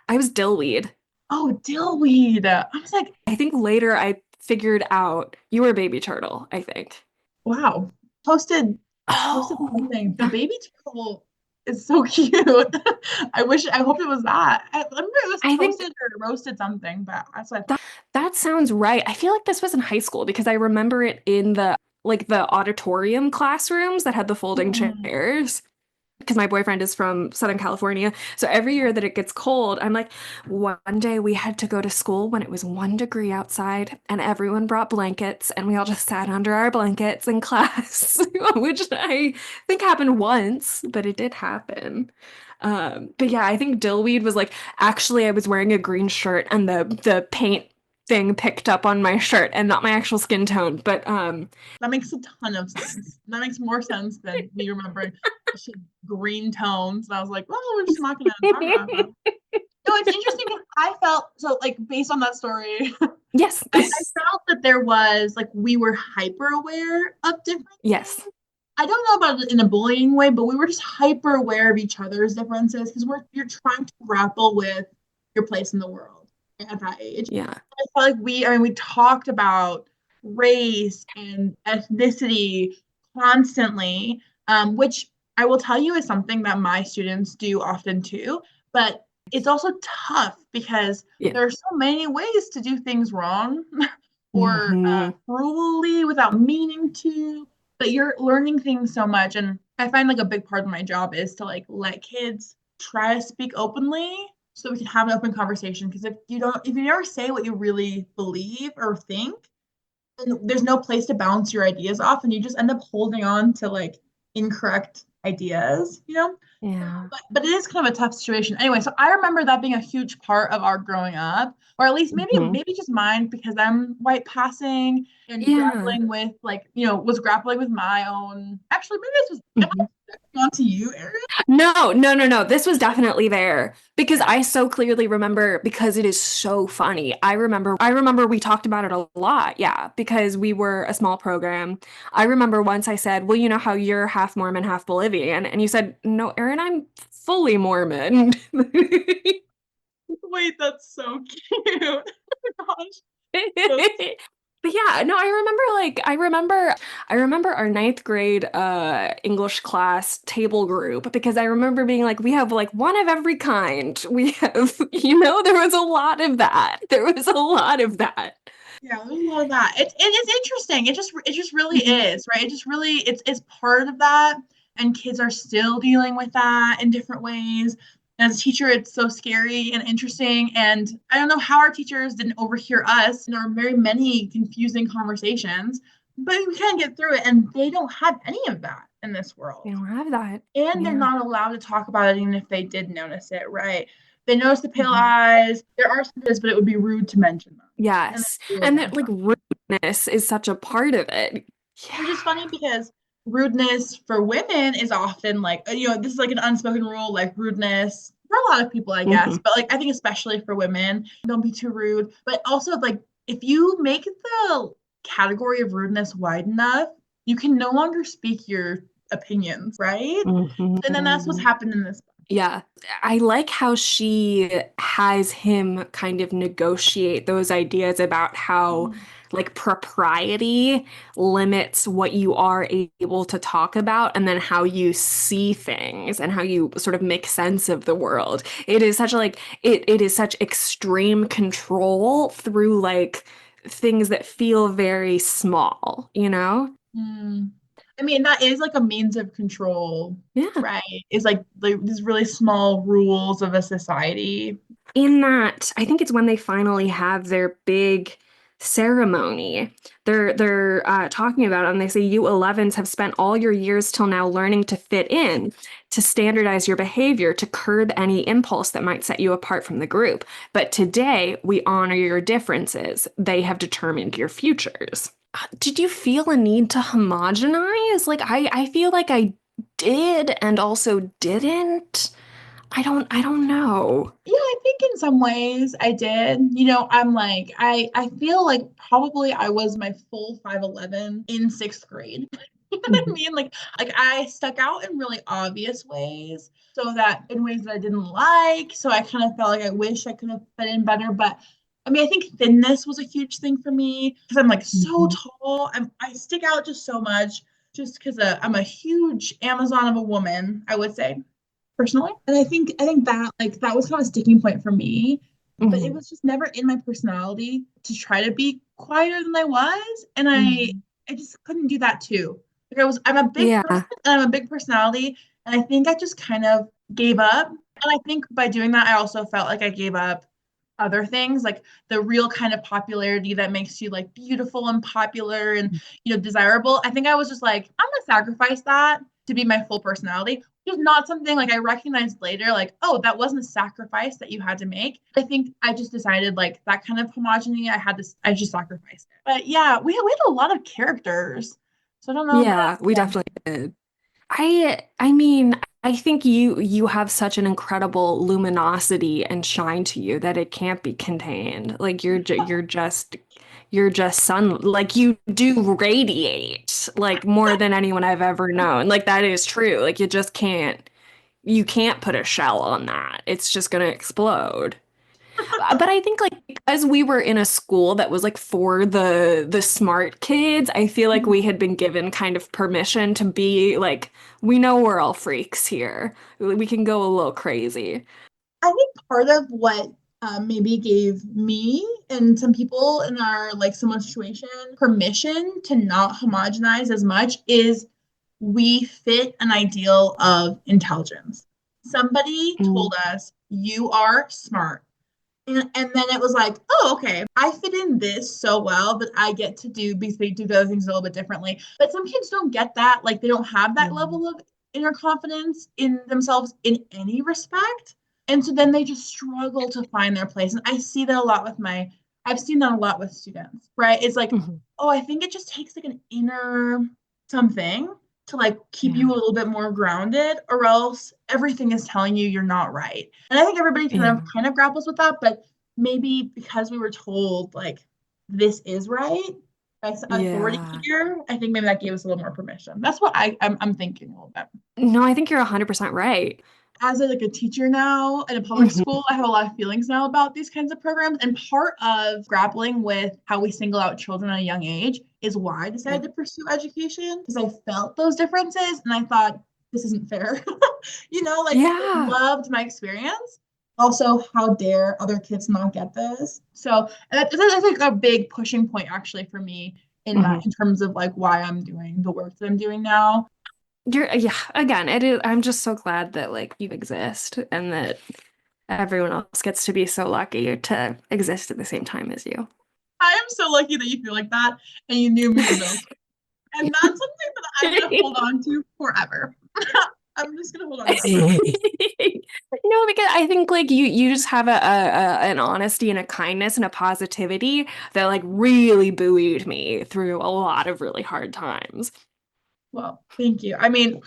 I was dillweed. Oh, dillweed. I was like, I think later I figured out you were a baby turtle, I think. wow. Toasted toasted Oh, something. The yeah. baby turtle is so cute. I hope it was that. I remember it was I think toasted or roasted something, but that's what I thought. that that sounds right. I feel like this was in high school because I remember it in the like the auditorium classrooms that had the folding Mm. chairs. Because my boyfriend is from Southern California. So every year that it gets cold, I'm like, one day we had to go to school when it was 1 degree outside, and everyone brought blankets, and we all just sat under our blankets in class, which I think happened once, but it did happen. But yeah, I think dillweed was like actually I was wearing a green shirt and the paint thing picked up on my shirt and not my actual skin tone. But That makes a ton of sense. That makes more sense than me remembering green tones. And I was like, well, we're just not gonna talk about that. No, it's interesting because I felt so like based on that story, yes. I felt that there was like we were hyper aware of differences. Yes. I don't know about it in a bullying way, but we were just hyper aware of each other's differences because you're trying to grapple with your place in the world at that age. Yeah. I felt like we talked about race and ethnicity constantly, which I will tell you is something that my students do often too. But it's also tough because Yeah. there are so many ways to do things wrong or Hmm. cruelly without meaning to, but you're learning things so much. And I find like a big part of my job is to like let kids try to speak openly so we can have an open conversation. Because if you never say what you really believe or think, then there's no place to bounce your ideas off, and you just end up holding on to like incorrect ideas, you know? Yeah. But it is kind of a tough situation. Anyway, so I remember that being a huge part of our growing up, or at least Hmm. maybe just mine because I'm white passing and Yeah. grappling with like, was grappling with my own. Actually, maybe this was am Mhm. I stepping onto you, Erin? No, no, no, no. This was definitely there because I so clearly remember because it is so funny. I remember we talked about it a lot. Yeah, because we were a small program. I remember once I said, "Well, you know how you're half Mormon, half Bolivian." And you said, "No, Erin, I'm fully Mormon." Wait, that's so cute. Oh my gosh. That's But yeah, no, I remember our ninth grade English class table group because I remember being like, we have like one of every kind. We have, there was a lot of that. There was a lot of that. Yeah, there's a lot of that. It is interesting. It just really Mhm. is, right? It just really it's part of that, and kids are still dealing with that in different ways. And as a teacher, it's so scary and interesting. And I don't know how our teachers didn't overhear us in our very many confusing conversations, but we can't get through it. And they don't have any of that in this They world. don't have that. And they're Yeah. not allowed to talk about it even if they did notice it, right? They notice the pale Mhm. eyes. There are some kids, but it would be rude to mention them. And Yes. they really And don't that like talk. rudeness is such a part of it. Which is Yeah. funny because rudeness for women is often like, this is like an unspoken rule, like rudeness for a lot of people, I guess. Mhm. But like, I think especially for women, don't be too rude. But also, like, if you make the category of rudeness wide enough, you can no longer speak your opinions, right? And then that's what's Mhm. happened in this. Yeah, I like how she has him kind of negotiate those ideas about how, Mhm. like, propriety limits what you are able to talk about and then how you see things and how you sort of make sense of the world. It is such like it is such extreme control through like things that feel very small, you know? Mm. I mean, that is like a means of control, Yeah. right? It's like these really small rules of a society. In that, I think it's when they finally have their big ceremony. They're talking about it and they say you 11s have spent all your years till now learning to fit in, to standardize your behavior, to curb any impulse that might set you apart from the group. But today we honor your differences. They have determined your futures. Did you feel a need to homogenize? Like I feel like I did and also didn't. I don't know. Yeah, I think in some ways I did. I'm like I feel like probably I was my full 5'11" in 6th grade. You know what I Mhm. mean? Like I stuck out in really obvious ways, so that in ways that I didn't like. So I kind of felt like I wish I could have fit in better. But I mean, I think thinness was a huge thing for me because I'm like so Mhm. tall. I stick out just so much just because I'm a huge Amazon of a woman, I would say personally. And I think that like that was kind of a sticking point for me. But it Mhm. was just never in my personality to try to be quieter than I was. And Mhm. I just couldn't do that too. Like I'm a big person Yeah. and I'm a big personality. And I think I just kind of gave up. And I think by doing that, I also felt like I gave up other things, like the real kind of popularity that makes you like beautiful and popular and desirable. I think I was just like, I'm gonna sacrifice that to be my full personality. It's not something like I recognized later, like, oh, that wasn't a sacrifice that you had to make. I think I just decided like that kind of homogeneity, I just sacrificed it. But yeah, we had a lot of characters. So I don't know. Yeah, we Yeah. definitely did. I mean, I think you have such an incredible luminosity and shine to you that it can't be contained. Like you're just sun like you do radiate like more than anyone I've ever known. Like that is true. Like you can't put a shell on that. It's just gonna explode. But I think like because we were in a school that was like for the smart kids, I feel like we had been given kind of permission to be like, we know we're all freaks here. We can go a little crazy. I think part of what maybe gave me and some people in our like similar situation permission to not homogenize as much is we fit an ideal of intelligence. Somebody Mm, told us you are smart. And then it was like, oh, okay, I fit in this so well that I get to basically do the other things a little bit differently. But some kids don't get that. Like they don't have that mm, level of inner confidence in themselves in any respect. And so then they just struggle to find their place. And I've seen that a lot with students, right? It's like, mhm. oh, I think it just takes like an inner something to like keep you a Yeah. little bit more grounded, or else everything is telling you you're not right. And I think everybody kind of Yeah. kind of grapples with that, but maybe because we were told like this is right by authority Yeah. figure, I think maybe that gave us a little more permission. That's what I'm thinking a little bit. No, I think you're 100% right. as a teacher now in a public Mhm. school, I have a lot of feelings now about these kinds of programs. And part of grappling with how we single out children at a young age is why I Yeah. decided to pursue education because I felt those differences and I thought this isn't fair. Like I Yeah. loved my experience. Also, how dare other kids not get this? So that's like a big pushing point actually for me Mhm. in terms of like why I'm doing the work that I'm doing now. Yeah, again, it is, I'm just so glad that like you exist and that everyone else gets to be so lucky to exist at the same time as you. I am so lucky that you feel like that and you knew me in middle school. And that's something that I'm going to hold on to forever. I'm just going to hold on to that forever. No, because I think like you just have an honesty and a kindness and a positivity that like really buoyed me through a lot of really hard times. Well, thank you. I mean,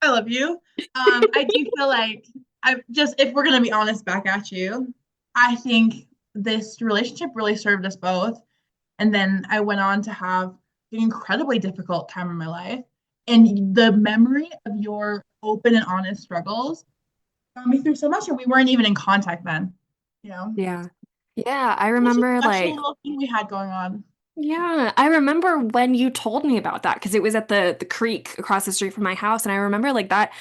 I love you. I do feel like I've just, if we're going to be honest back at you, I think this relationship really served us both. And then I went on to have an incredibly difficult time in my life. And the memory of your open and honest struggles got me through so much. And we weren't even in contact then, you know? Yeah. Yeah, I Such a remember special like little thing we had going on. yeah, I remember when you told me about that because it was at the creek across the street from my house, and I remember like that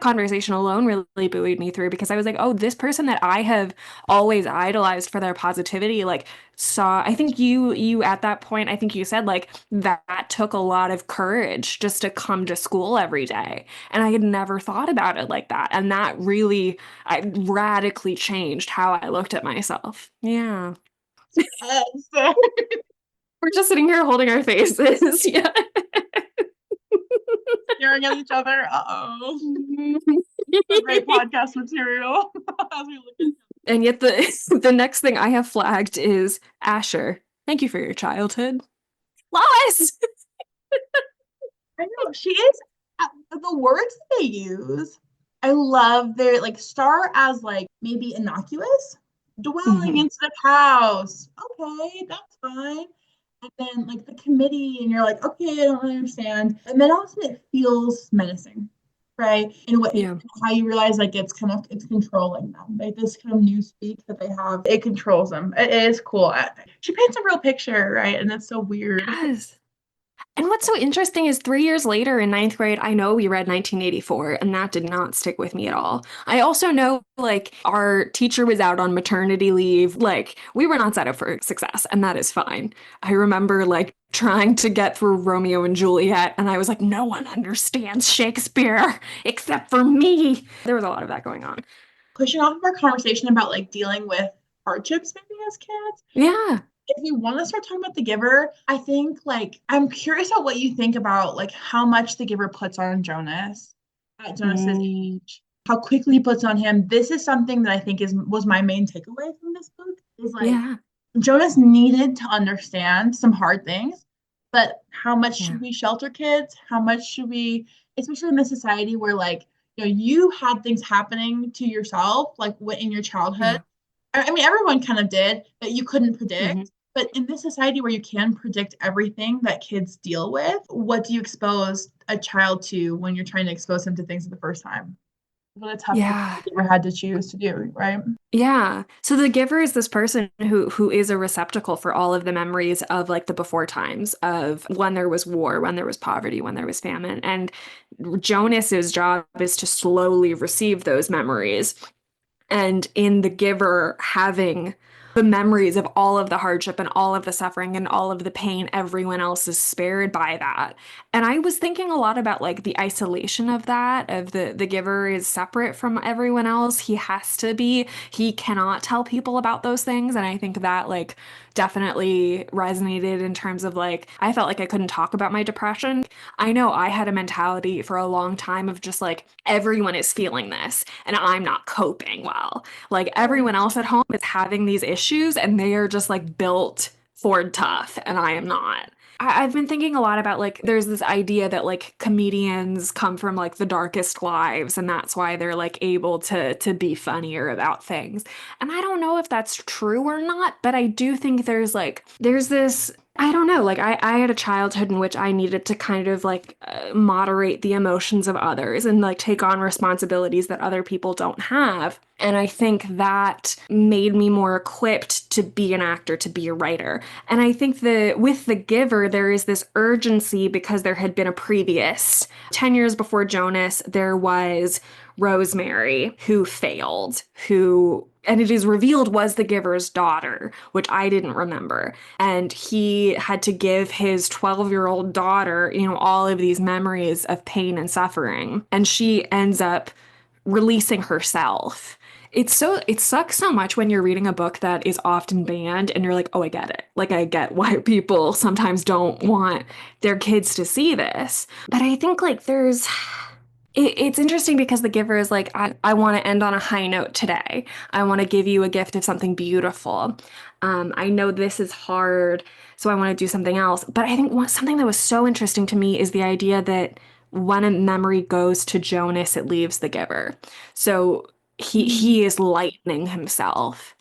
conversation alone really buoyed me through because I was like, oh, this person that I have always idolized for their positivity, like saw. I think you at that point, I think you said like that took a lot of courage just to come to school every day, and I had never thought about it like that, and that really radically changed how I looked at myself. Yeah. So We're just sitting here holding our faces. Yeah. staring at each other. Uh-oh. A great podcast material as we look at. And yet the next thing I have flagged is Asher. Thank you for your childhood. Lois! I know she is the words that they use. I love their like star as like maybe innocuous, dwelling Mhm. into the house. Okay, that's fine. And then like the committee, and you're like, okay, I don't really understand. And then all of a sudden it feels menacing, right? In what Yeah. how you realize like it's controlling them. Like this kind of new speak that they have, it controls them. It is cool. She paints a real picture, right? And it's so weird. Yes. And what's so interesting is 3 years later in ninth grade, I know we read 1984, and that did not stick with me at all. I also know, like, our teacher was out on maternity leave. Like, we were not set up for success, and that is fine. I remember, like, trying to get through Romeo and Juliet, and I was like, no one understands Shakespeare except for me. There was a lot of that going on. Pushing off of our conversation about like dealing with hardships maybe as kids, Yeah. if we want to start talking about The Giver, I think like I'm curious about what you think about like how much The Giver puts on Jonas at Jonas's Mm, age, how quickly he puts on him. This is something that I think is was my main takeaway from this book is like yeah. Jonas needed to understand some hard things, but how much Yeah. should we shelter kids? How much should we, especially in this society where like you had things happening to yourself like in your childhood. Yeah. I mean, everyone kind of did that you couldn't Hmm. predict. But in this society where you can predict everything that kids deal with, what do you expose a child to when you're trying to expose them to things for the first time? What a tough thing Yeah. you ever had to choose to do, right? Yeah. So the giver is this person who is a receptacle for all of the memories of like the before times of when there was war, when there was poverty, when there was famine. And Jonas's job is to slowly receive those memories and in the giver having the memories of all of the hardship and all of the suffering and all of the pain everyone else is spared by that. And I was thinking a lot about like the isolation of that, of the giver is separate from everyone else. He has to be, he cannot tell people about those things. And I think that like definitely resonated in terms of like I felt like I couldn't talk about my depression. I know I had a mentality for a long time of just like everyone is feeling this and I'm not coping well. Like everyone else at home is having these issues and they are just like built for tough and I am not. I've been thinking a lot about like there's this idea that like comedians come from like the darkest lives and that's why they're like able to be funnier about things. And I don't know if that's true or not, but I do think there's like there's this I don't know. Like I had a childhood in which I needed to kind of like moderate the emotions of others and like take on responsibilities that other people don't have. And I think that made me more equipped to be an actor, to be a writer. And I think that with The Giver, there is this urgency because there had been a previous 10 years before Jonas, there was Rosemary, who failed, who, and it is revealed was the giver's daughter, which I didn't remember. And he had to give his 12-year-old daughter, all of these memories of pain and suffering. And she ends up releasing herself. It sucks so much when you're reading a book that is often banned and you're like, oh, I get it. Like, I get why people sometimes don't want their kids to see this. But I think like it's interesting because the giver is like, I want to end on a high note today. I want to give you a gift of something beautiful. I know this is hard, so I want to do something else. But I think something that was so interesting to me is the idea that when a memory goes to Jonas, it leaves the giver. So he is lightening himself.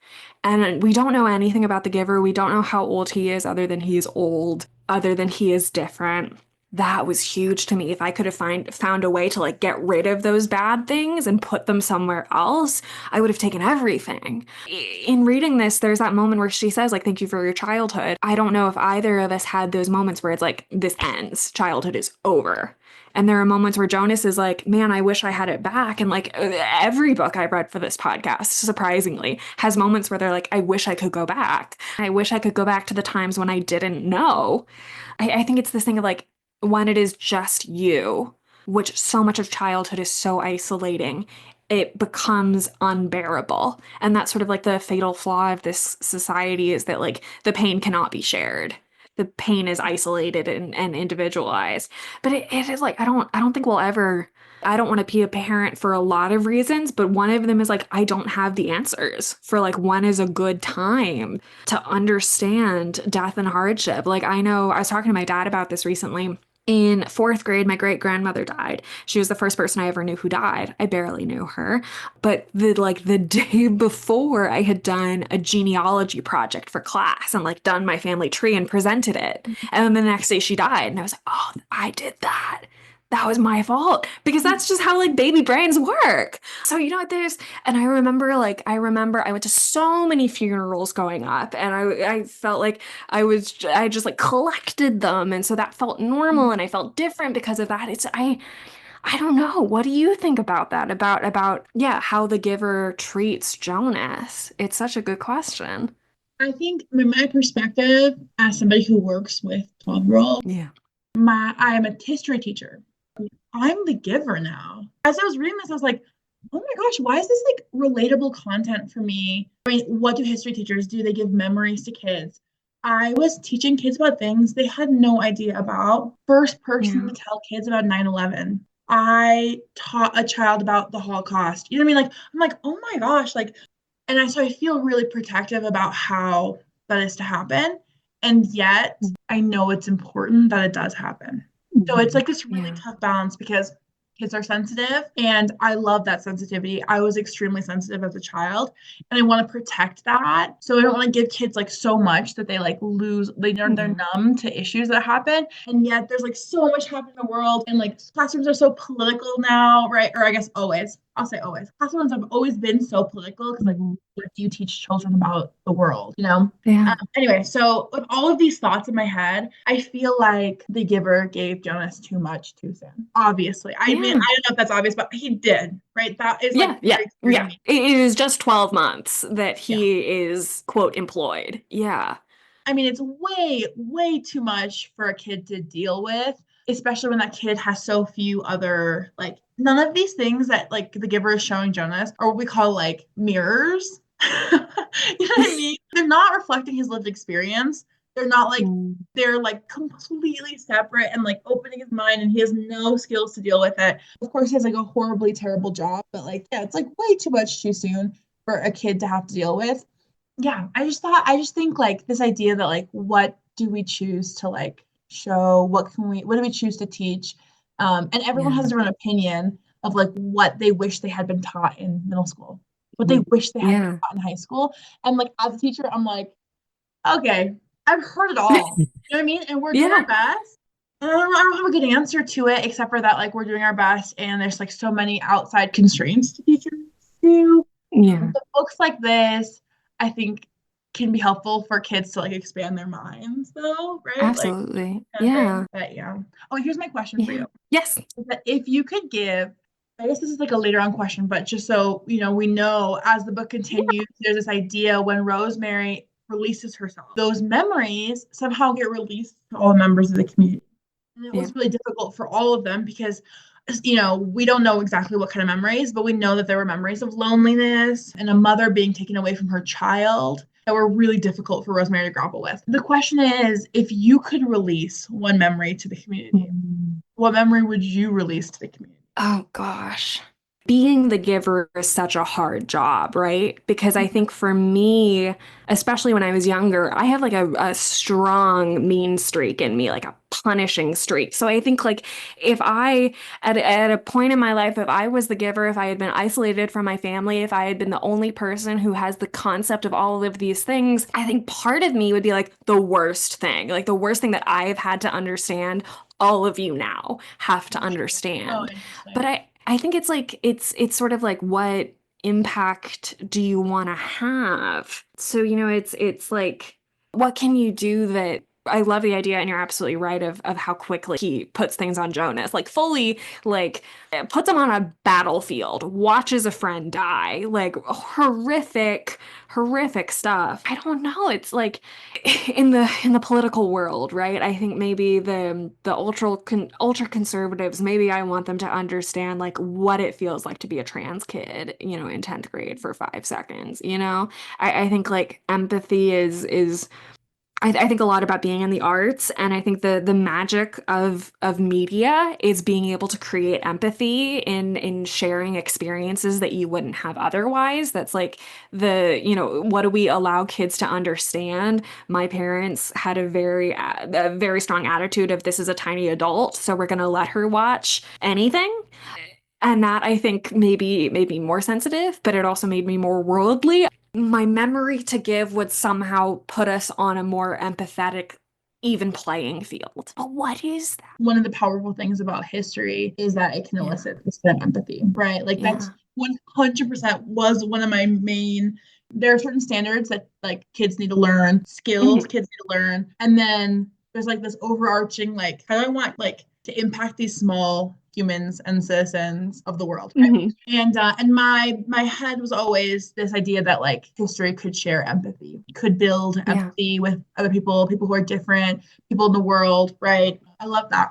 And we don't know anything about the giver. We don't know how old he is, other than he is old, other than he is different. That was huge to me. If I could have found a way to like get rid of those bad things and put them somewhere else, I would have taken everything. In reading this, there's that moment where she says, like, thank you for your childhood. I don't know if either of us had those moments where it's like, this ends, childhood is over. And there are moments where Jonas is like, man, I wish I had it back. And like every book I've read for this podcast, surprisingly, has moments where they're like, I wish I could go back. I wish I could go back to the times when I didn't know. I think it's this thing of like, when it is just you, which so much of childhood is so isolating, it becomes unbearable. And that's sort of like the fatal flaw of this society is that like the pain cannot be shared. The pain is isolated and individualized. But it is like I don't think we'll ever I don't want to be a parent for a lot of reasons, but one of them is like I don't have the answers for like when is a good time to understand death and hardship. Like I know I was talking to my dad about this recently. In fourth grade, my great grandmother died. She was the first person I ever knew who died. I barely knew her. But the day before, I had done a genealogy project for class and like done my family tree and presented it. And then the next day she died. And I was like, oh, I did that. That was my fault because that's just how like baby brains work. So and I remember I went to so many funerals growing up and I felt like I just like collected them. And so that felt normal and I felt different because of that. I don't know. What do you think about that? Yeah, how the giver treats Jonas? It's such a good question. I think, in my perspective, as somebody who works with 12-year-olds, Yeah. I am a history teacher. I'm the giver now. As I was reading this, I was like, oh my gosh, why is this like relatable content for me? I mean, what do history teachers do? They give memories to kids. I was teaching kids about things they had no idea about. First person Yeah. to tell kids about 9/11. I taught a child about the Holocaust. You know what I mean? Like, I'm like, oh my gosh, like, so I feel really protective about how that is to happen. And yet I know it's important that it does happen. So it's like this really Yeah. tough balance because kids are sensitive and I love that sensitivity. I was extremely sensitive as a child and I want to protect that. So I don't want to give kids like so much that they like lose, they're Yeah. numb to issues that happen. And yet there's like so much happening in the world and like classrooms are so political now, right? Or I guess always. I'll say always. Classrooms have always been so political because like what do you teach children about the world, you know? Yeah. Anyway, so with all of these thoughts in my head, I feel like the giver gave Jonas too much too soon. Obviously. I mean, I Yeah. don't know if that's obvious, but he did, right? That is like Yeah, yeah, very clear to yeah. me. It is just 12 months that Yeah. he is, quote, employed. Yeah. I mean, it's way, way too much for a kid to deal with, especially when that kid has so few other, like, none of these things that, like, the giver is showing Jonas are what we call, like, mirrors. You know what I mean? They're not reflecting his lived experience. They're not like, Mm. they're like completely separate and like opening his mind and he has no skills to deal with it. Of course, he has like a horribly terrible job, but like, yeah, it's like way too much too soon for a kid to have to deal with. Yeah, I just think like this idea that like what do we choose to like show, what do we choose to teach, and everyone has Yeah. their own opinion of like what they wish they had been taught in middle school, what they wish they had been Yeah. taught in high school. And like as a teacher I'm like, okay, I've heard it all. You know what I mean? And we're doing our Yeah. best. And I don't have a good answer to it, except for that, like, we're doing our best, and there's like so many outside constraints to teachers too. Yeah. But books like this, I think, can be helpful for kids to like expand their minds, though, right? Like, Absolutely. kind of thing. Yeah. But yeah. Oh, here's my question for Yeah. you. Yes. Is that if you could give, I guess this is like a later on question, but just so we know as the book Yeah. continues, there's this idea when Rosemary releases herself, those memories somehow get released to all members of the community. And it Yeah. was really difficult for all of them because, we don't know exactly what kind of memories, but we know that there were memories of loneliness and a mother being taken away from her child that were really difficult for Rosemary to grapple with. The question is, if you could release one memory to the community, Mm. what memory would you release to the community? Oh gosh. Being the giver is such a hard job, right? Because I think for me, especially when I was younger, I have like a strong mean streak in me, like a punishing streak. So I think like if I, at a point in my life, if I was the giver, if I had been isolated from my family, if I had been the only person who has the concept of all of these things, I think part of me would be like the worst thing that I've had to understand, all of you now have to Oh, understand. But interesting. I think it's like it's sort of like what impact do you want to have? So, it's like what can you do that I love the idea, and you're absolutely right of how quickly he puts things on Jonas. Like fully like puts him on a battlefield, watches a friend die, like horrific, horrific stuff. I don't know. It's like in the political world, right? I think maybe the ultra conservatives, maybe I want them to understand like what it feels like to be a trans kid, in 10th grade for 5 seconds, I think like empathy is I think a lot about being in the arts, and I think the magic of media is being able to create empathy in sharing experiences that you wouldn't have otherwise. That's like what do we allow kids to understand? My parents had a very strong attitude of this is a tiny adult, so we're going to let her watch anything. And that I think maybe made me more sensitive, but it also made me more worldly. My memory to give would somehow put us on a more empathetic, even playing field. But what is that? One of the powerful things about history is that it can Yeah, elicit this kind of empathy, right? Like that's yeah, 100% was one of my main. There are certain standards that like kids need to learn, skills mhm, kids need to learn, and then there's like this overarching like how do I want like to impact these small humans and citizens of the world, right? mhm, And my head was always this idea that like history could share empathy, could build yeah, empathy with other people who are different, people in the world, right? I love that.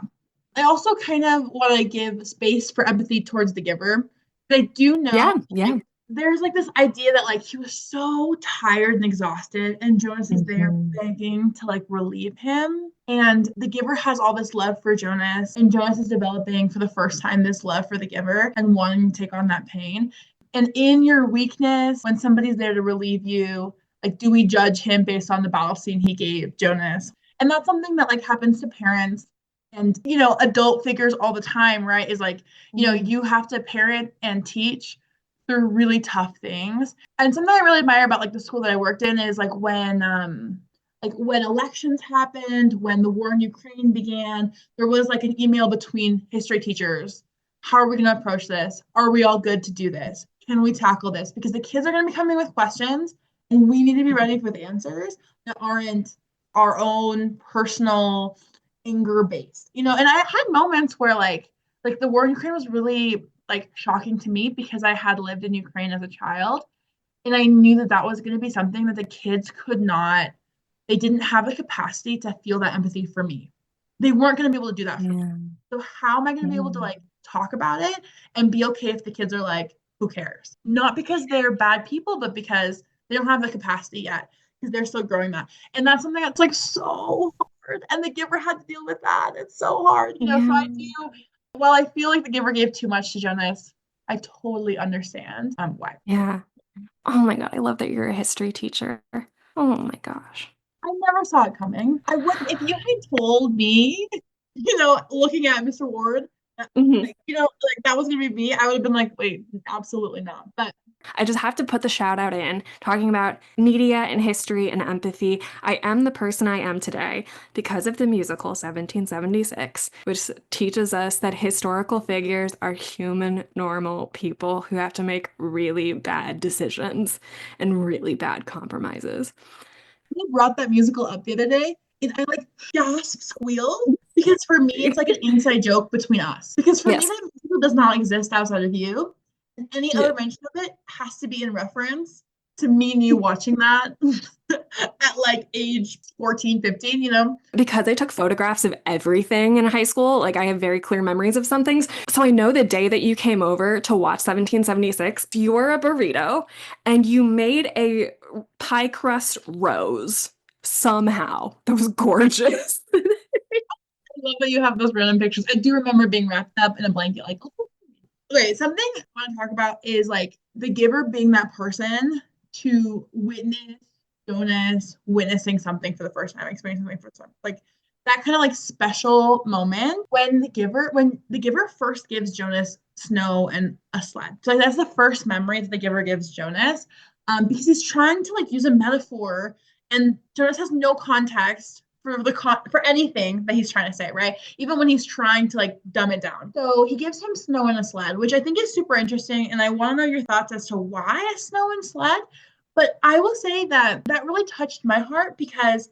I also kind of want to give space for empathy towards the giver. But I do know yeah, yeah. like there's like this idea that like he was so tired and exhausted, and Jonas is there Mhm. begging to like relieve him. And the giver has all this love for Jonas, and Jonas is developing for the first time this love for the giver and wanting to take on that pain. And in your weakness, when somebody's there to relieve you, like, do we judge him based on the battle scene he gave Jonas? And that's something that like happens to parents and adult figures all the time, right? Is like Yeah, you have to parent and teach through really tough things. And something I really admire about like the school that I worked in is like when elections happened, when the war in Ukraine began, there was like an email between history teachers. How are we going to approach this? Are we all good to do this? Can we tackle this? Because the kids are going to be coming with questions, and we need to be ready for the answers that aren't our own personal anger based. And I had moments where like the war in Ukraine was really like shocking to me because I had lived in Ukraine as a child, and I knew that that was going to be something that the kids could not, they didn't have the capacity to feel that empathy for me. They weren't going to be able to do that for me. yeah, So how am I going to be able to yeah, like talk about it and be okay if the kids are like, who cares? Not because they're bad people, but because they don't have the capacity yet because they're still growing that. And that's something that's like so hard. And the giver had to deal with that. It's so hard. So I yeah, do, while I feel like the giver gave too much to Jonas, I totally understand why. yeah. Oh my God, I love that you're a history teacher. Oh my gosh. I never saw it coming. I wouldn't, if you had told me, looking at Mr. Ward, Mhm. like that was gonna be me, I would have been like, wait, absolutely not. But I just have to put the shout out in, talking about media and history and empathy. I am the person I am today because of the musical 1776, which teaches us that historical figures are human, normal people who have to make really bad decisions and really bad compromises. I brought that musical up the other day and I like gasp squealed because for me it's like an inside joke between us. Because for me Yes. that musical does not exist outside of you. And any Yeah. other mention of it has to be in reference to me and you watching that at like age 14, 15, you know? Because I took photographs of everything in high school, like I have very clear memories of some things. So I know the day that you came over to watch 1776, you were a burrito and you made a pie crust rose somehow. That was gorgeous. I love that you have those random pictures. I do remember being wrapped up in a blanket, like, okay, something I want to talk about is like the giver being that person to witness Jonas witnessing something for the first time, experiencing something for the first time. Like that kind of like special moment when the giver first gives Jonas snow and a sled. So like, that's the first memory that the giver gives Jonas. Because he's trying to like use a metaphor and Jonas has no context for anything that he's trying to say, right? Even when he's trying to like dumb it down. So he gives him snow and a sled, which I think is super interesting, and I want to know your thoughts as to why a snow and sled. But I will say that that really touched my heart because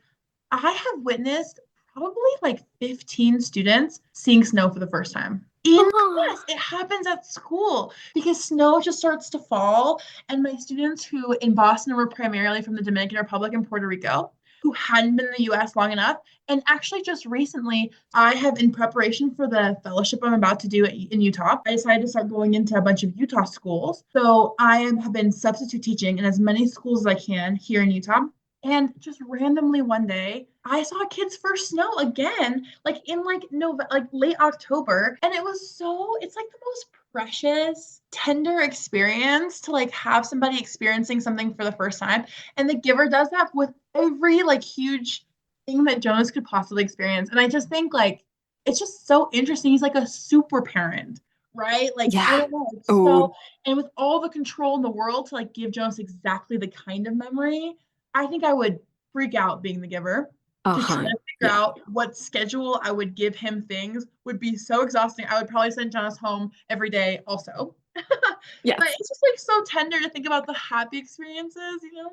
I have witnessed probably like 15 students seeing snow for the first time. In class, Oh, it happens at school because snow just starts to fall. And my students who in Boston were primarily from the Dominican Republic and Puerto Rico, who hadn't been in the US long enough. And actually, just recently, I have, in preparation for the fellowship I'm about to do in Utah, I decided to start going into a bunch of Utah schools. So have been substitute teaching in as many schools as I can here in Utah. And just randomly one day, I saw kids first snow again, like in like November, like late October. And it was it's like the most precious, tender experience to like have somebody experiencing something for the first time. And the giver does that with every like huge thing that Jonas could possibly experience. And I just think like it's just so interesting. He's like a super parent, right? Like I yeah. don't know. It's so Oh, and with all the control in the world to like give Jonas exactly the kind of memory, I think I would freak out being the giver to try uh-huh. to figure Yeah. out what schedule I would give him things would be so exhausting. I would probably send Jonas home every day also. But Yes. it's just like so tender to think about the happy experiences, you know?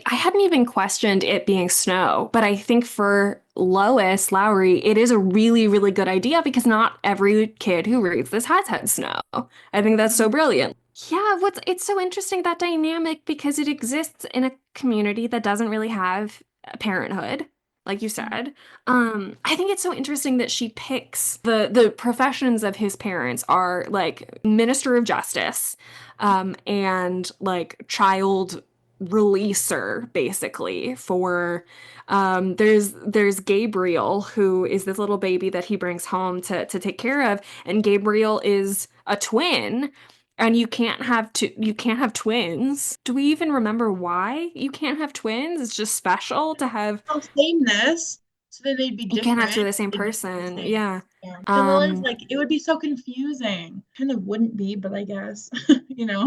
I hadn't even questioned it being snow, but I think for Lois Lowry, it is a really, really good idea because not every kid who reads this has had snow. I think that's so brilliant. Yeah, it's so interesting that dynamic because it exists in a community that doesn't really have parenthood, like you said. I think it's so interesting that she picks the professions of his parents are like minister of justice, and like child releaser basically for there's Gabriel who is this little baby that he brings home to take care of, and Gabriel is a twin, and you can't have twins. Do we even remember why you can't have twins? It's just special to have. Oh, sameness. So then they'd be You can't have two of different. the same They'd be the person. same. Yeah. Yeah. And Lily's um like, it would be so confusing. Kind of wouldn't be, but I guess, you know?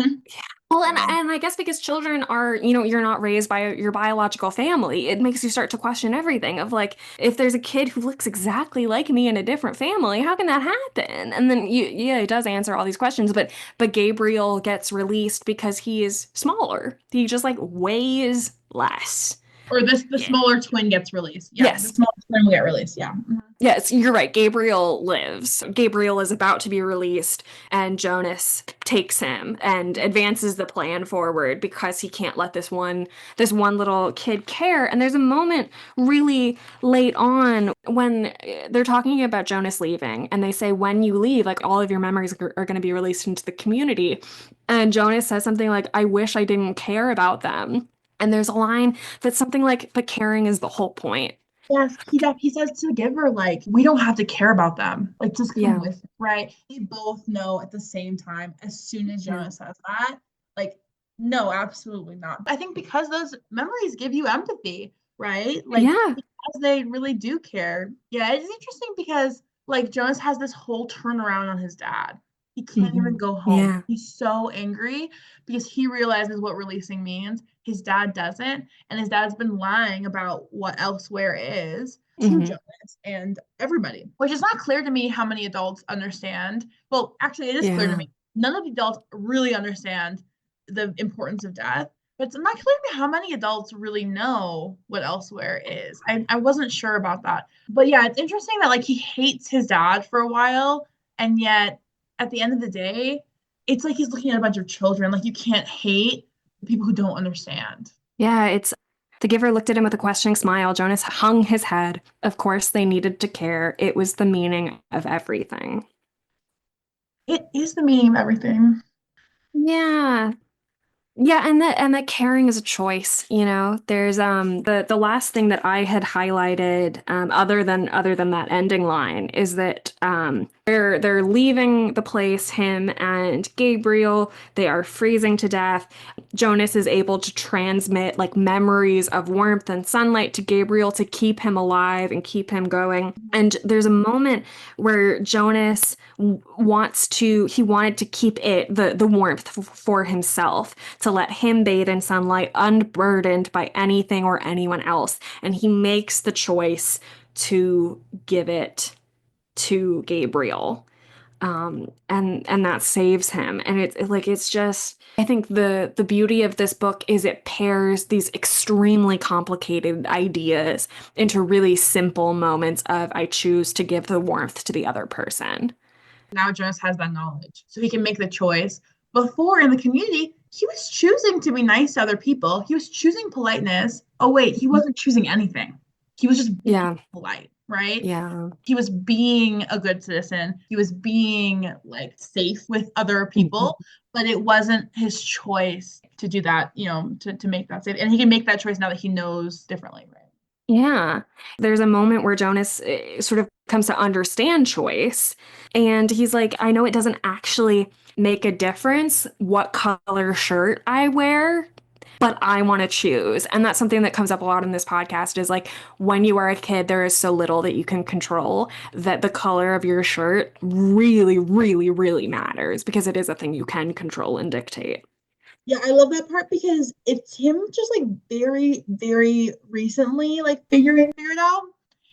Well, and Yeah. and I guess because children are, you're not raised by your biological family, it makes you start to question everything of like, if there's a kid who looks exactly like me in a different family, how can that happen? And then yeah, it does answer all these questions, but Gabriel gets released because he is smaller. He just like weighs less. Or the Yeah. smaller twin gets released. Yeah, the Yes. smaller twin will get released. Yeah. Yes, you're right. Gabriel lives. Gabriel is about to be released, and Jonas takes him and advances the plan forward because he can't let this one little kid care. And there's a moment really late on when they're talking about Jonas leaving, and they say, "When you leave, like all of your memories are going to be released into the community." And Jonas says something like, "I wish I didn't care about them." And there's a line that's something like, "But caring is the whole point." Yes, he says to the giver, like, we don't have to care about them. Like, just come Yeah. with, right? They both know at the same time, as soon as Yeah. Jonah says that, like, no, absolutely not. I think because those memories give you empathy, right? Like, Yeah. because they really do care. Yeah, it's interesting because, like, Jonas has this whole turnaround on his dad. He can't even Hmm. go home. Yeah. He's so angry because he realizes what releasing means. His dad doesn't, and his dad's been lying about what elsewhere is to Hmm. Jonas and everybody, which is not clear to me how many adults understand. Well, actually, it is clear to Yeah. me. None of the adults really understand the importance of death, but it's not clear to me how many adults really know what elsewhere is. I wasn't sure about that. But yeah, it's interesting that like he hates his dad for a while, and yet at the end of the day, it's like he's looking at a bunch of children. Like you can't hate people who don't understand. Yeah, it's the giver looked at him with a questioning smile. Jonas hung his head. Of course, they needed to care. It was the meaning of everything. It is the meaning of everything. Yeah. Yeah, and that caring is a choice, you know. There's the last thing that I had highlighted other than that ending line is that they're leaving the place, him and Gabriel, they are freezing to death. Jonas is able to transmit like memories of warmth and sunlight to Gabriel to keep him alive and keep him going. And there's a moment where Jonas he wanted to keep the warmth for himself, to let him bathe in sunlight unburdened by anything or anyone else. And he makes the choice to give it to Gabriel. And that saves him. And it's just, I think the beauty of this book is it pairs these extremely complicated ideas into really simple moments of I choose to give the warmth to the other person. Now Jonas has that knowledge, so he can make the choice. Before in the community, he was choosing to be nice to other people. He was choosing politeness. Oh wait, he wasn't choosing anything. He was just being Yeah, polite, right? yeah. He was being a good citizen. He was being like safe with other Mhm. people, but it wasn't his choice to do that, to make that safe. And he can make that choice now that he knows differently, right? Yeah. There's a moment where Jonas sort of comes to understand choice. And he's like, I know it doesn't actually make a difference what color shirt I wear, but I want to choose. And that's something that comes up a lot in this podcast is like when you are a kid, there is so little that you can control that the color of your shirt really, really, really matters because it is a thing you can control and dictate. Yeah, I love that part because it's him just like very, very recently like figuring it out.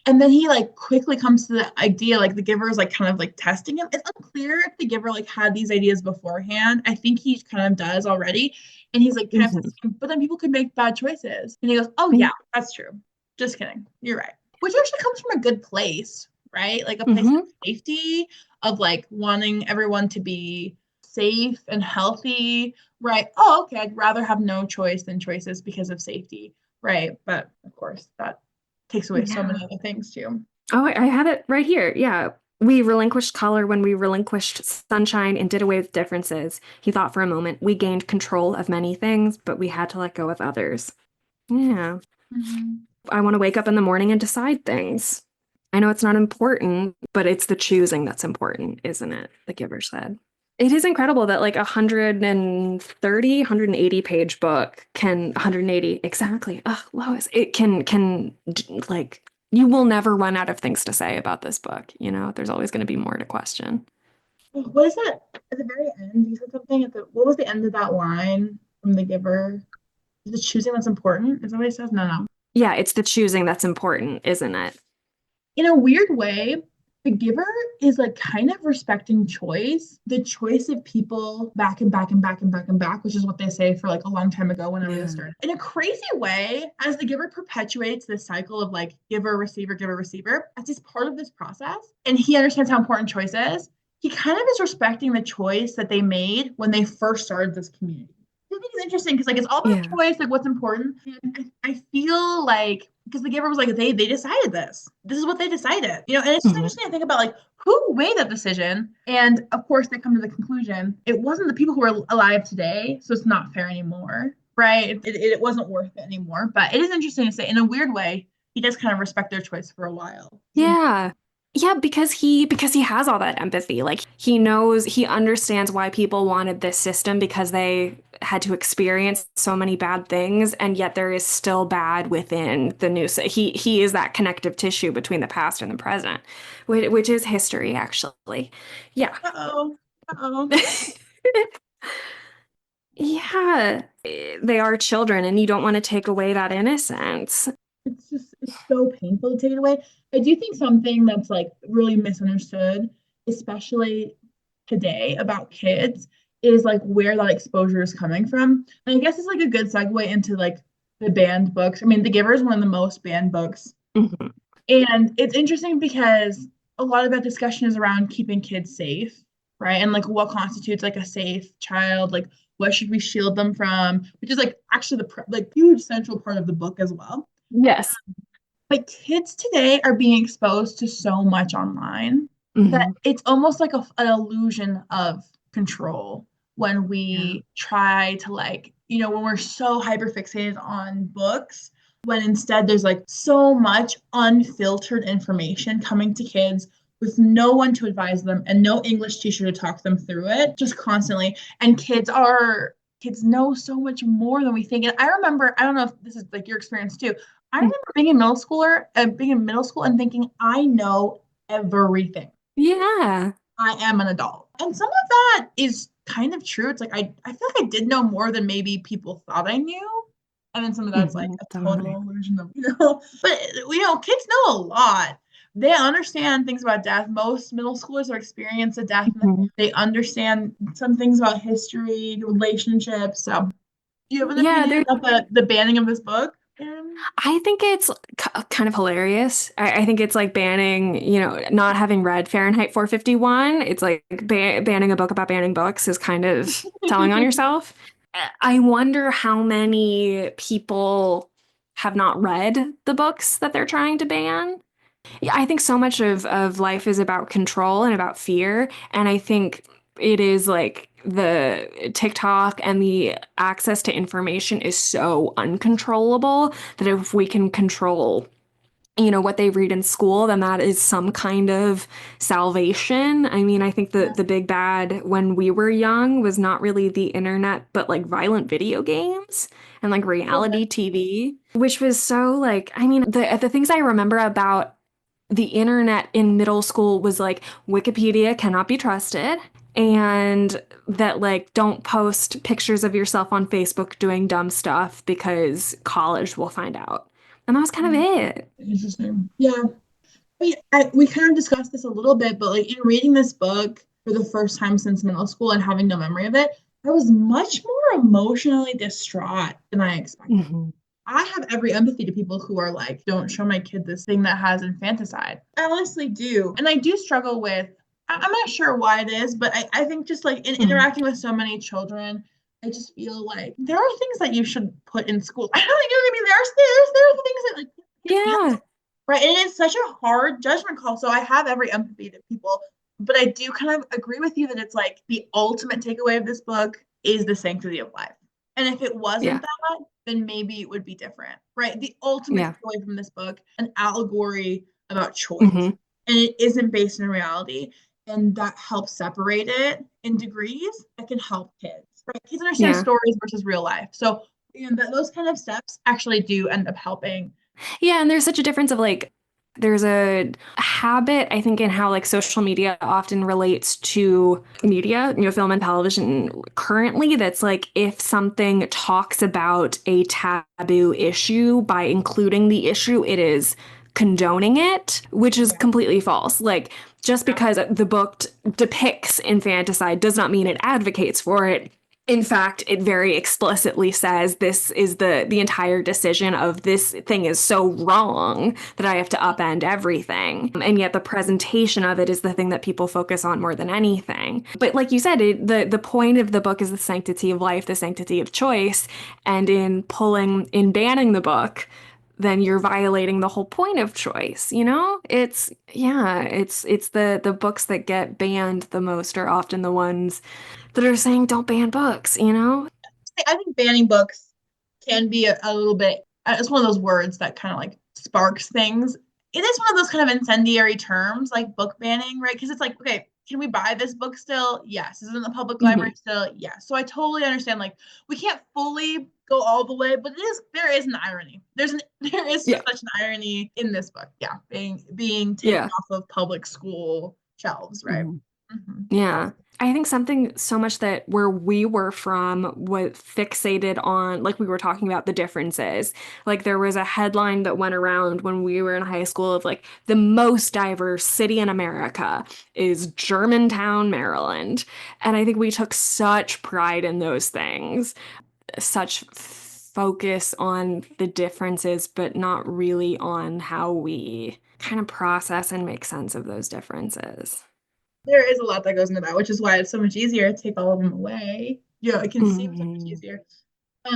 And then he like quickly comes to the idea, like the giver is like kind of like testing him. It's unclear if the giver like had these ideas beforehand. I think he kind of does already. And he's like kind of Mhm. testing him, but then people could make bad choices. And he goes, oh yeah, that's true. Just kidding. You're right. Which actually comes from a good place, right? Like a place of Hmm. safety, of like wanting everyone to be safe and healthy. Right. Oh, okay. I'd rather have no choice than choices because of safety. Right. But of course, that takes away so many Yeah. other things too. Oh, I have it right here. Yeah. We relinquished color when we relinquished sunshine and did away with differences. He thought for a moment. We gained control of many things, but we had to let go of others. Yeah. Mhm. I want to wake up in the morning and decide things. I know it's not important, but it's the choosing that's important, isn't it? The giver said. It is incredible that like 130, 180 page book can 180 exactly. Ugh, Lois, it like you will never run out of things to say about this book. You know, there's always going to be more to question. What is that at the very end? You said something at the what was the end of that line from the giver? Is it choosing that's important? Is that what he says? No, no. Yeah, it's the choosing that's important, isn't it? In a weird way, the giver is like kind of respecting choice, the choice of people back and back and back and back and back, which is what they say for like a long time ago, whenever this Yeah. started. In a crazy way, as the giver perpetuates this cycle of like giver, receiver, as he's part of this process, and he understands how important choice is, he kind of is respecting the choice that they made when they first started this community. I think it's interesting because like it's all about Yeah. choice, like what's important. And I feel like because the giver was like they decided this. This is what they decided. And it's just Mhm. interesting to think about like who made that decision. And of course they come to the conclusion it wasn't the people who are alive today, so it's not fair anymore. Right. It wasn't worth it anymore. But it is interesting to say in a weird way, he does kind of respect their choice for a while. Yeah. Yeah, because he has all that empathy. Like he knows, he understands why people wanted this system because they had to experience so many bad things, and yet there is still bad within the new. So he is that connective tissue between the past and the present, which is history, actually. Yeah. Uh-oh. Um, Yeah, they are children, and you don't want to take away that innocence. it's so painful to take it away. I do think something that's like really misunderstood, especially today about kids, is like where that exposure is coming from. And I guess it's like a good segue into like the banned books. I mean, The Giver is one of the most banned books. Mhm. And it's interesting because a lot of that discussion is around keeping kids safe, right? And like what constitutes like a safe child, like what should we shield them from, which is like actually like huge central part of the book as well. Yes. But kids today are being exposed to so much online that Hmm. it's almost like an illusion of control when Yeah. we try to like, when we're so hyper fixated on books, when instead there's like so much unfiltered information coming to kids with no one to advise them and no English teacher to talk them through it, just constantly. And kids know so much more than we think. And I remember, I don't know if this is like your experience too. I remember being in middle school and thinking, I know everything. Yeah. I am an adult. And some of that is kind of true. It's like I feel like I did know more than maybe people thought I knew. And then some of that's like a Totally. total illusion of, but kids know a lot. They understand things about death. Most middle schoolers are experienced a death. Mhm. They understand some things about history, relationships. So do you have an Yeah, opinion there. about the banning of this book? I think it's kind of hilarious. I think it's like banning, not having read Fahrenheit 451. It's like banning a book about banning books is kind of telling on yourself. I wonder how many people have not read the books that they're trying to ban. Yeah, I think so much of life is about control and about fear. And I think it is like the TikTok and the access to information is so uncontrollable that if we can control, what they read in school, then that is some kind of salvation. I mean, I think the big bad when we were young was not really the internet, but like violent video games and like Okay. reality TV, which was so like, I mean, the things I remember about the internet in middle school was like Wikipedia cannot be trusted and that like don't post pictures of yourself on Facebook doing dumb stuff because college will find out. And that was kind of it. Interesting. Yeah. We kind of discussed this a little bit, but like in reading this book for the first time since middle school and having no memory of it, I was much more emotionally distraught than I expected. Hmm. I have every empathy to people who are like, don't show my kid this thing that has infanticide. I honestly do. And I do struggle with, I'm not sure why it is, but I think just like in Hmm. interacting with so many children, I just feel like there are things that you should put in school. I don't know what I mean. There are things that like Yeah. right. And it's such a hard judgment call. So I have every empathy to people, but I do kind of agree with you that it's like the ultimate takeaway of this book is the sanctity of life. And if it wasn't Yeah. that, then maybe it would be different, right? The ultimate Yeah. takeaway from this book, an allegory about choice. Hmm. And it isn't based in reality. And that helps separate it in degrees that can help kids, right? Kids understand Yeah. stories versus real life. So, those kind of steps actually do end up helping. Yeah, and there's such a difference of like there's a habit, I think, in how like social media often relates to media, film and television currently, that's like if something talks about a taboo issue by including the issue, it is condoning it, which is Yeah. completely false. Like just Yeah. because the book depicts infanticide does not mean it advocates for it. In fact, it very explicitly says this is the entire decision of this thing is so wrong that I have to upend everything. And yet the presentation of it is the thing that people focus on more than anything. But like you said, the point of the book is the sanctity of life, the sanctity of choice. And in banning the book, then you're violating the whole point of choice, It's yeah, it's the books that get banned the most are often the ones that are saying don't ban books. I think banning books can be a little bit, it's one of those words that kind of like sparks things. It is one of those kind of incendiary terms, like book banning, right? Because it's like, okay, can we buy this book still? Yes. Is it in the public library Hmm. still? Yes. So I totally understand. Like, we can't fully go all the way, but there is an irony. There is Yeah. such an irony in this book. Yeah, being taken Yeah. off of public school shelves, right? Mhm. Mhm. Yeah. I think something so much that where we were from was fixated on, like we were talking about the differences. Like there was a headline that went around when we were in high school of like the most diverse city in America is Germantown, Maryland. And I think we took such pride in those things, such focus on the differences, but not really on how we kind of process and make sense of those differences. There is a lot that goes into that, which is why it's so much easier to take all of them away. Yeah, it can seem so much Mhm. easier.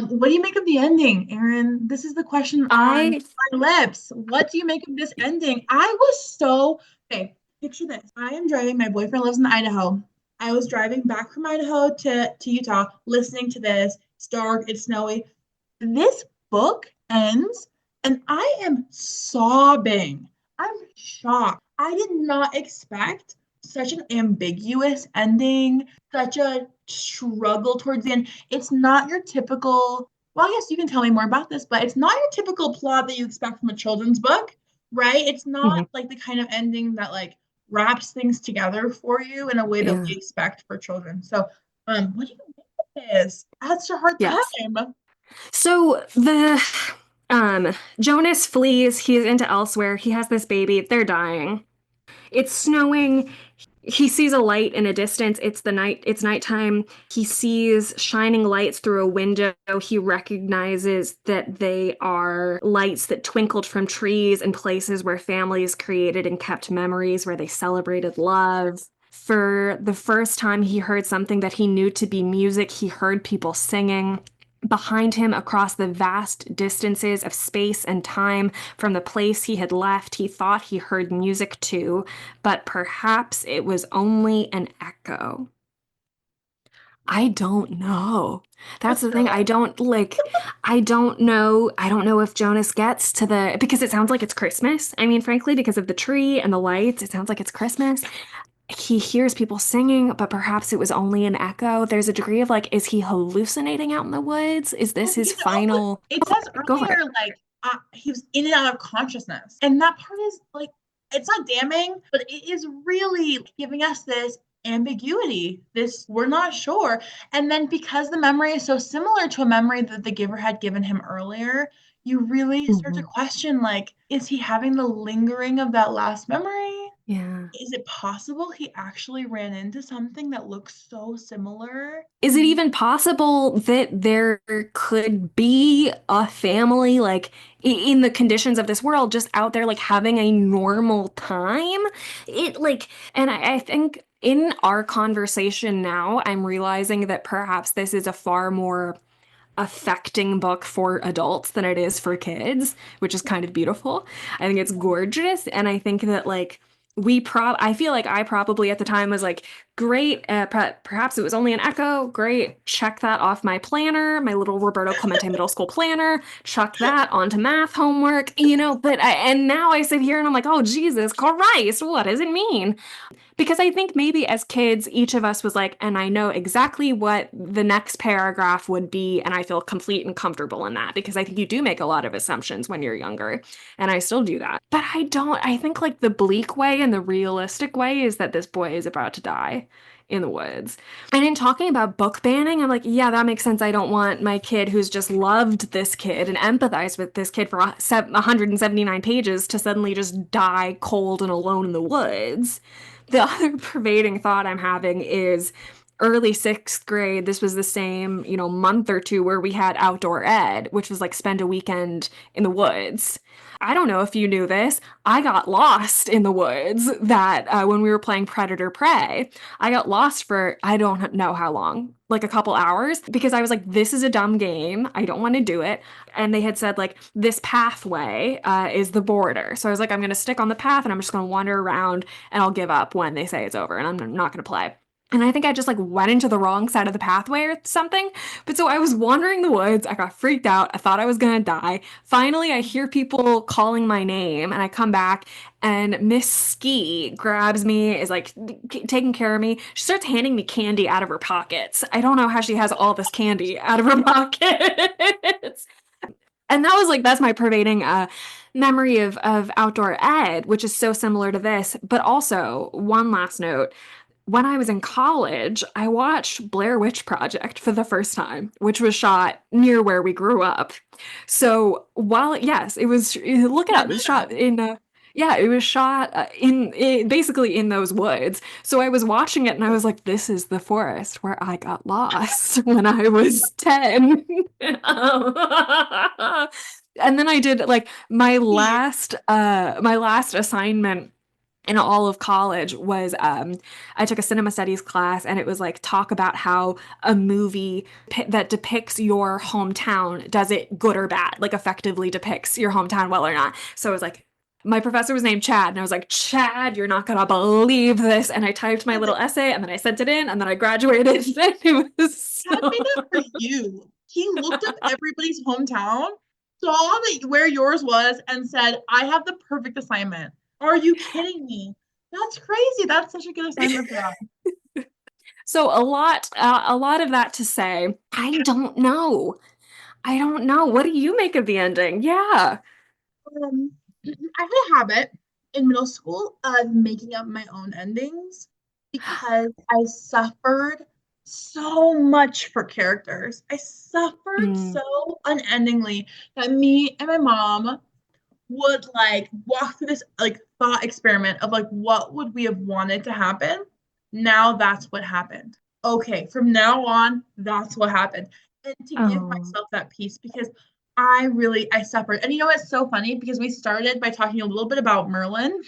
What do you make of the ending, Aaron? This is the question on I my lips. What do you make of this ending? I was so okay. Picture this. I am driving. My boyfriend lives in Idaho. I was driving back from Idaho to Utah, listening to this. It's dark. It's snowy. This book ends, and I am sobbing. I'm shocked. I did not expect such an ambiguous ending, such a struggle towards the end. It's not your typical, well, I guess you can tell me more about this, but it's not your typical plot that you expect from a children's book, right? It's not Mhm. like the kind of ending that like wraps things together for you in a way that we Yeah. expect for children. So, what do you think of this? I had such a hard Yes. time. So the Jonas flees, he's into elsewhere. He has this baby. They're dying. It's snowing. He sees a light in a distance. It's nighttime. He sees shining lights through a window. He recognizes that they are lights that twinkled from trees and places where families created and kept memories, where they celebrated love. For the first time, he heard something that he knew to be music. He heard people singing. Behind him, across the vast distances of space and time from the place he had left, he thought he heard music too, but perhaps it was only an echo. I don't know. That's Let's the thing. go. I don't know. I don't know if Jonas gets to the, because it sounds like it's Christmas. I mean, frankly, because of the tree and the lights, it sounds like it's Christmas. He hears people singing, but perhaps it was only an echo. There's a degree of like, is he hallucinating out in the woods? Is this Well, his final? it says Go for it. earlier, like, he was in and out of consciousness. And that part is like, it's not damning, but it is really giving us this ambiguity. This, we're not sure. And then because the memory is so similar to a memory that the giver had given him earlier, you really start to Mhm. question, like, is he having the lingering of that last memory? Yeah. Is it possible he actually ran into something that looks so similar? Is it even possible that there could be a family like in the conditions of this world just out there like having a normal time? It like, and I think in our conversation now, I'm realizing that perhaps this is a far more affecting book for adults than it is for kids, which is kind of beautiful. I think it's gorgeous, and I think that like I feel like I probably at the time was like, great, perhaps it was only an echo. Great, check that off my planner, my little Roberto Clemente middle school planner. Chuck that onto math homework, and now I sit here and I'm like, oh Jesus Christ, what does it mean? Because I think maybe as kids, each of us was like, and I know exactly what the next paragraph would be, and I feel complete and comfortable in that because I think you do make a lot of assumptions when you're younger, and I still do that. But I think like the bleak way and the realistic way is that this boy is about to die in the woods. And in talking about book banning, I'm like, yeah, that makes sense. I don't want my kid who's just loved this kid and empathized with this kid for 179 pages to suddenly just die cold and alone in the woods. The other pervading thought I'm having is early sixth grade. This was the same, month or two where we had outdoor ed, which was like spend a weekend in the woods. I don't know if you knew this. I got lost in the woods that when we were playing Predator Prey. I got lost for I don't know how long, like a couple hours, because I was like, this is a dumb game. I don't want to do it. And they had said, like, this pathway is the border. So I was like, I'm going to stick on the path and I'm just going to wander around and I'll give up when they say it's over and I'm not going to play. And I think I just like went into the wrong side of the pathway or something. But so I was wandering the woods. I got freaked out. I thought I was going to die. Finally, I hear people calling my name and I come back and Miss Ski grabs me, is like taking care of me. She starts handing me candy out of her pockets. I don't know how she has all this candy out of her pockets. And that was like that's my pervading memory of outdoor ed, which is so similar to this. But also, one last note, when I was in college, I watched Blair Witch Project for the first time, which was shot near where we grew up. So while, yes, it was, look it I up, didn't it know was that. shot in, yeah, it was shot basically in those woods. So I was watching it and I was like, this is the forest where I got lost when I was 10. Um, and then I did like my last assignment in all of college was I took a cinema studies class and it was like talk about how a movie that depicts your hometown, does it good or bad, like effectively depicts your hometown well or not. So it was like my professor was named Chad and I was like, Chad, you're not gonna believe this. And I typed my little essay and then I sent it in and then I graduated. And it was Dad made so that for you. He looked up everybody's hometown, saw that where yours was, and said, I have the perfect assignment. Are you kidding me? That's crazy. That's such a good assignment for that. so a lot of that to say, I don't know. I don't know. What do you make of the ending? Yeah. Um, I had a habit in middle school of making up my own endings because I suffered so much for characters. I suffered Mm. so unendingly that me and my mom would like walk through this like thought experiment of like what would we have wanted to happen. Now that's what happened. Okay, from now on, that's what happened. And to give Oh. myself that peace because I suffered. And you know it's so funny because we started by talking a little bit about Merlin.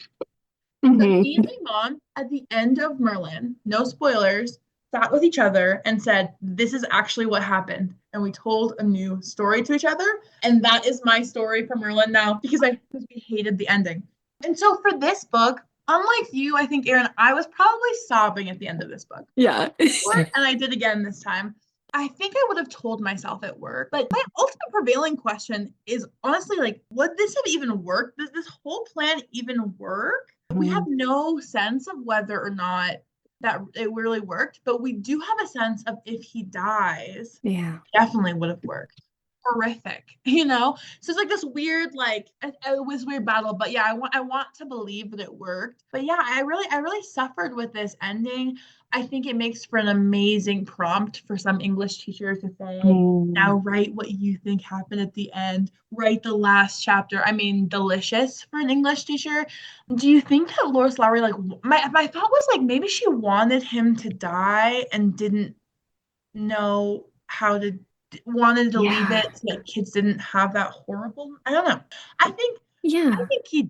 But me and Mhm. my mom at the end of Merlin, no spoilers, sat with each other and said, this is actually what happened. And we told a new story to each other. And that is my story for Merlin now because we hated the ending. And so for this book, unlike you, I think, Aaron, I was probably sobbing at the end of this book. Yeah. And I did again this time. I think I would have told myself at work. But my ultimate prevailing question is honestly like, would this have even worked? Does this whole plan even work? We have Mhm. no sense of whether or not that it really worked, but we do have a sense of if he dies, Yeah. definitely would have worked. Horrific, you know? So it's like this weird, like it was weird battle, but yeah, I want to believe that it worked. But yeah, I really suffered with this ending. I think it makes for an amazing prompt for some English teachers to say, now Mm. write what you think happened at the end, write the last chapter. I mean, delicious for an English teacher. Do you think that Lois Lowry, like, my thought was like maybe she wanted him to die and didn't know how to wanted to leave it Yeah. so that kids didn't have that horrible. I don't know. I think I Yeah. think he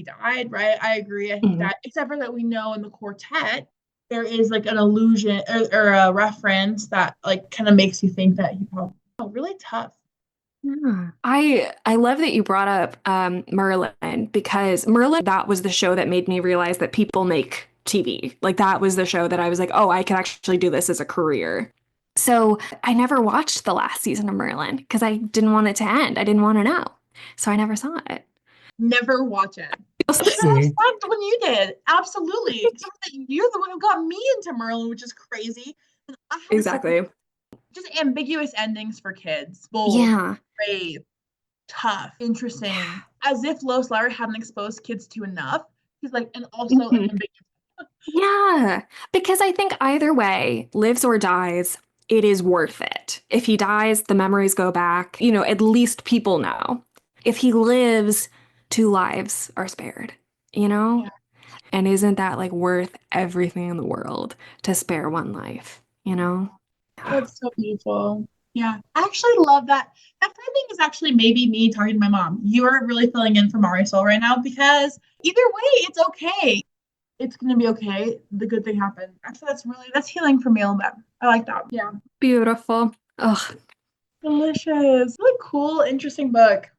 died, right? I agree. I think he Mhm. died. Except for that we know in the quartet there is like an allusion or a reference that like kind of makes you think that he probably really tough. Yeah. I love that you brought up Merlin because Merlin, that was the show that made me realize that people make TV. Like that was the show that I was like, oh, I could actually do this as a career. So I never watched the last season of Merlin because I didn't want it to end. I didn't want to know. So I never saw it. Never watch it. Feels I the should have same. stopped when you did. Absolutely. Except that you're the one who got me into Merlin, which is crazy. And I had such Exactly. just ambiguous endings for kids. Bold, Yeah. brave, tough, interesting. Yeah. As if Lois Lowry hadn't exposed kids to enough. She's like, and also an Mhm. ambiguous. Yeah, because I think either way, lives or dies, it is worth it. If he dies, the memories go back. At least people know. If he lives, two lives are spared, you know? Yeah, And isn't that like worth everything in the world to spare one life, you know? that's so beautiful. Yeah, I actually love that. That framing is actually maybe me talking to my mom. You are really filling in for Marisol right now because either way, it's okay. It's gonna be okay. The good thing happened. Actually, that's healing for me a little bit. I like that. Yeah. Beautiful. Ugh. Delicious. Really cool, interesting book.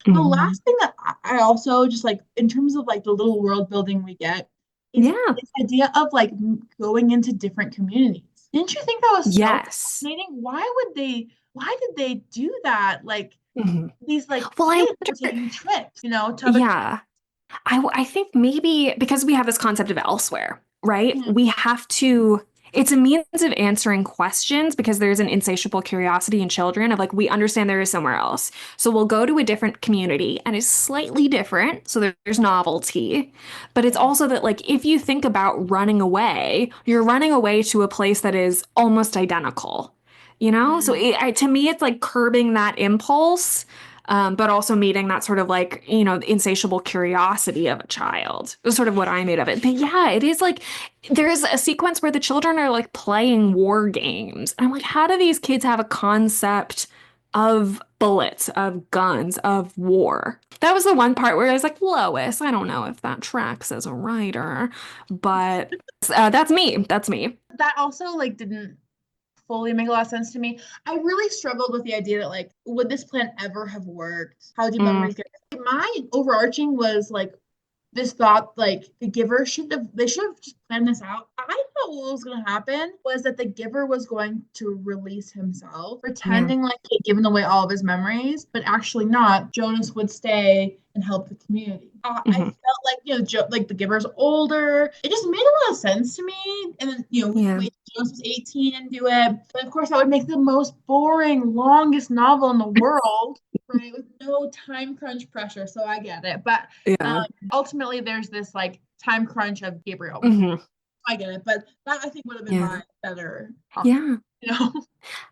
The Mhm. last thing that I also just like in terms of like the little world building we get is Yeah. this idea of like going into different communities. Didn't you think that was so Yes. fascinating? Why did they do that? Like Mhm. these like Well, I kids were wonder, taking trips, to other yeah. I think maybe because we have this concept of elsewhere, right? countries. We have to it's a means of answering questions because there's an insatiable curiosity in children of like, we understand there is somewhere else. So we'll go to a different community and it's slightly different. So there's novelty. But it's also that, like, if you think about running away, you're running away to a place that is almost identical, you know? So Mm. to me, it's like curbing that impulse. But also meeting that sort of like, insatiable curiosity of a child is sort of what I made of it. But yeah, it is like there's a sequence where the children are like playing war games. And I'm like, how do these kids have a concept of bullets, of guns, of war? That was the one part where I was like, Lois, I don't know if that tracks as a writer, but that's me. That's me. That also like didn't fully make a lot of sense to me. I really struggled with the idea that like, would this plan ever have worked? How do Mm, memories get? My overarching was like this thought like the giver should have just planned this out. I thought what was going to happen was that the giver was going to release himself, yeah. pretending like he'd given away all of his memories, but actually not. Jonas would stay and help the community. I Hmm. felt like like the giver's older. It just made a lot of sense to me. And then we could Yeah. wait till Jonas was 18 and do it. But of course, that would make the most boring, longest novel in the world, right? With no time crunch pressure. So I get it, but Yeah. ultimately there's this like time crunch of Gabriel. Hmm. I get it, but that I think would have been Yeah. my better option. Yeah. You know?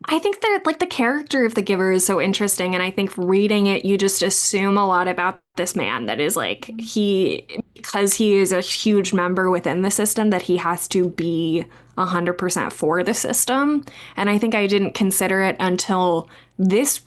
I think that like the character of the giver is so interesting, and I think reading it, you just assume a lot about this man that is like because he is a huge member within the system, that he has to be 100% for the system. And I think I didn't consider it until this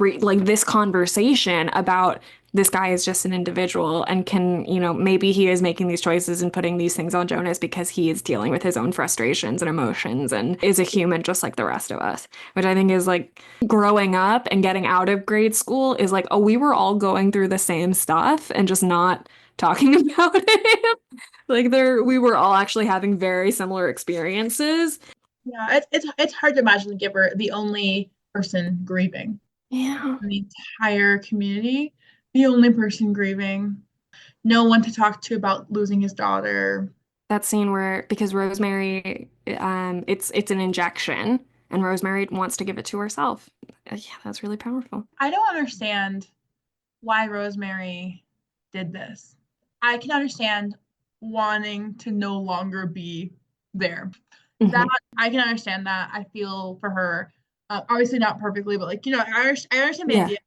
conversation about this guy is just an individual and can, maybe he is making these choices and putting these things on Jonas because he is dealing with his own frustrations and emotions and is a human just like the rest of us, which I think is like growing up and getting out of grade school is like, oh, we were all going through the same stuff and just not talking about it. Like we were all actually having very similar experiences. Yeah, it's hard to imagine the giver the only person grieving Yeah. in the entire community, the only person grieving, no one to talk to about losing his daughter. That scene where because Rosemary, it's an injection, and Rosemary wants to give it to herself. Yeah, that's really powerful. I don't understand why Rosemary did this. I can understand wanting to no longer be there. That Hmm. I can understand that. I feel for her. Obviously not perfectly, but like, I understand the Yeah. idea.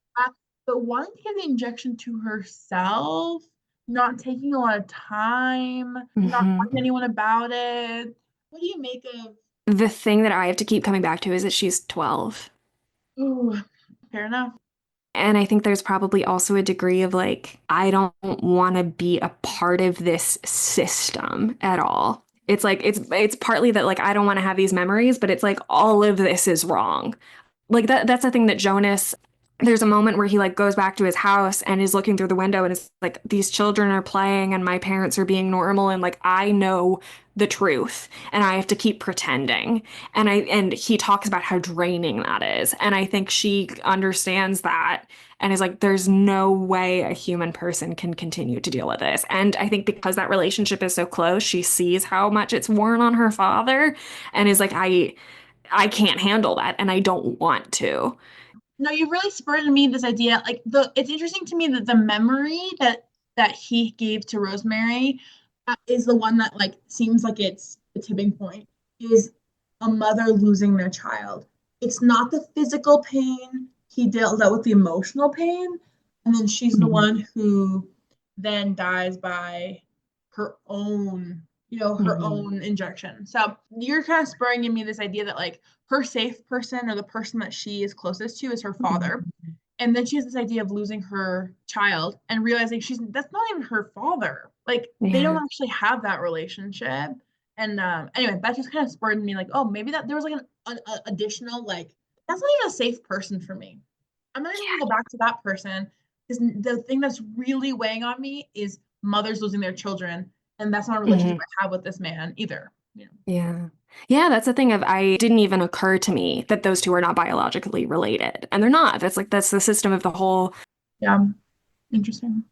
But wanting to give the injection to herself, not taking a lot of time, not Hmm. talking to anyone about it. What do you make of? The thing that I have to keep coming back to is that she's 12. Ooh, fair enough. And I think there's probably also a degree of like, I don't want to be a part of this system at all. It's like it's partly that like I don't want to have these memories, but it's like all of this is wrong. Like that's the thing that Jonas, there's a moment where he like goes back to his house and is looking through the window and it's like these children are playing and my parents are being normal and like I know the truth and I have to keep pretending. And he talks about how draining that is. And I think she understands that and is like, there's no way a human person can continue to deal with this. And I think because that relationship is so close, she sees how much it's worn on her father and is like, I can't handle that and I don't want to. No, you really spurred in me this idea. Like it's interesting to me that the memory that he gave to Rosemary is the one that like seems like it's the tipping point. Is a mother losing their child. It's not the physical pain. He dealt with the emotional pain, and then she's the Mhm. one who then dies by her own, her Mhm. own injection. So you're kind of spurring in me this idea that like her safe person or the person that she is closest to is her father. Mhm. And then she has this idea of losing her child and realizing that's not even her father. Like they don't Yeah. actually have that relationship. And anyway, that just kind of spurred me like, oh, maybe that there was like an additional like that's not even a safe person for me. I'm not even gonna go back to that person because the thing that's really weighing on me is mothers losing their children, and that's not a relationship Mhm. I have with this man either. Yeah. Yeah, that's the thing of I didn't even occur to me that those two are not biologically related. And they're not. That's the system of the whole. Yeah, interesting.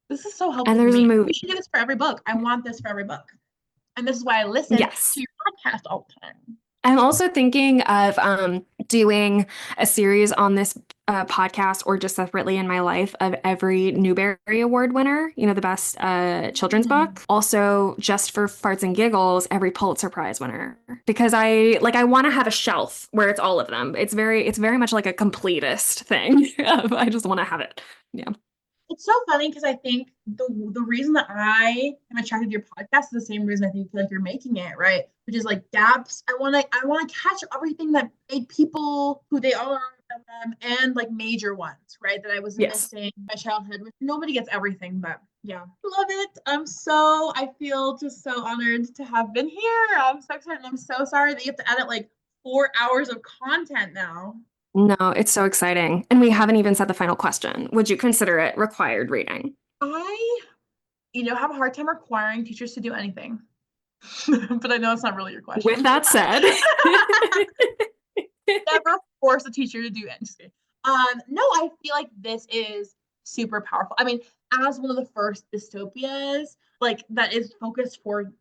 This is so And helpful for there's a me. movie. We should do this for every book. I want this for every book. And this is why I listen to Yes. your podcast all the time. I'm also thinking of doing a series on this podcast or just separately in my life of every Newbery Award winner, the best children's book. Also, just for farts and giggles, every Pulitzer Prize winner. Because I want to have a shelf where it's all of them. It's very much like a completist thing. I just want to have it. Yeah. It's so funny because I think the reason that I am attracted to your podcast is the same reason I think you feel like you're making it, right? Which is like gaps. I want to catch everything that made people who they are, and like major ones, right? That I was Yes. missing in my childhood. Which nobody gets everything, but yeah, love it. I feel just so honored to have been here. I'm so excited. I'm so sorry that you have to edit like 4 hours of content now. No, it's so exciting. And we haven't even said the final question. Would you consider it required reading? I have a hard time requiring teachers to do anything. But I know it's not really your With question. that said, Never force a teacher to do anything. No, I feel like this is super powerful. I mean, as one of the first dystopias, like that is focused for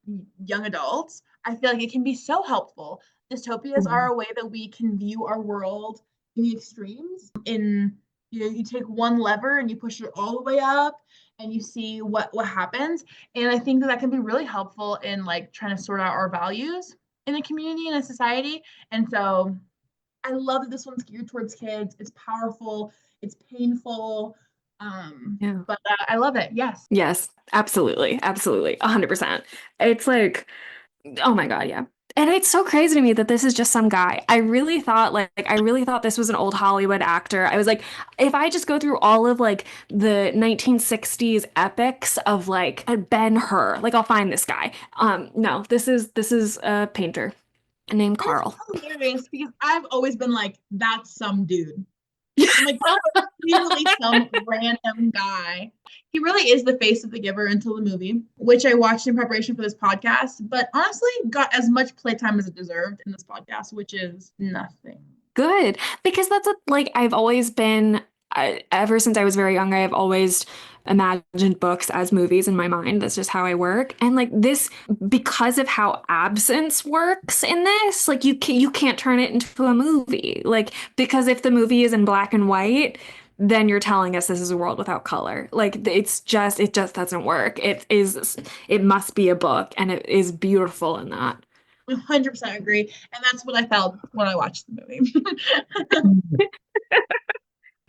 young adults, I feel like it can be so helpful. Dystopias are Mhm. a way that we can view our world in the extremes. You take one lever and you push it all the way up and you see what happens. And I think that that can be really helpful in like trying to sort out our values in a community and a society. And so I love that this one's geared towards kids. It's powerful. It's painful. Yeah. But I love it. Yes. Yes, absolutely. Absolutely. 100%. It's like, oh my God, yeah. And it's so crazy to me that this is just some guy. I really thought this was an old Hollywood actor. I was like, if I just go through all of like the 1960s epics of like Ben-Hur, like I'll find this guy. No, this is a painter named And it's Carl. hilarious because I've always been like, that's some dude. I'm like, that's clearly some random guy. He really is the face of The Giver until the movie, which I watched in preparation for this podcast, but honestly got as much playtime as it deserved in this podcast, which is nothing. Good, because like I've always been ever since I was very young, I have always imagined books as movies in my mind. That's just how I work. And like this, because of how absence works in this, like you can't turn it into a movie. Like because if the movie is in black and white, then you're telling us this is a world without color. Like it just doesn't work. It must be a book, and it is beautiful in that. 100% agree. And that's what I felt when I watched the movie.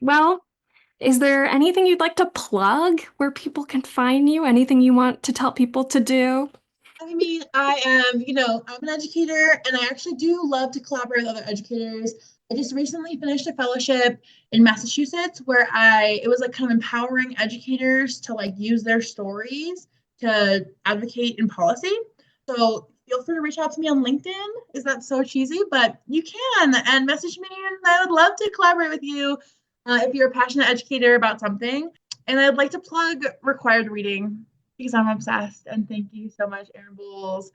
Well, is there anything you'd like to plug where people can find you? Anything you want to tell people to do? I mean, I'm an educator and I actually do love to collaborate with other educators. I just recently finished a fellowship in Massachusetts where it was like kind of empowering educators to like use their stories to advocate in policy. So feel free to reach out to me on LinkedIn. Is that so cheesy? But you can and message me and I would love to collaborate with you if you're a passionate educator about something. And I'd like to plug required reading because I'm obsessed. And thank you so much, Aaron Bowles.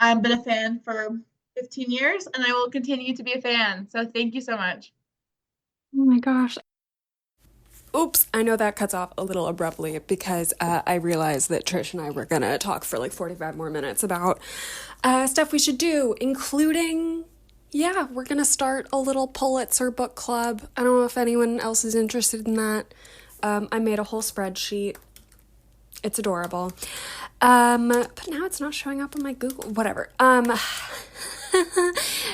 I've been a fan for 15 years and I will continue to be a fan. So thank you so much. Oh my gosh. Oops, I know that cuts off a little abruptly because I realized that Trish and I were gonna talk for like 45 more minutes about stuff we should do, including, yeah, we're gonna start a little Pulitzer book club. I don't know if anyone else is interested in that. I made a whole spreadsheet. It's adorable. But now it's not showing up on my Google, whatever.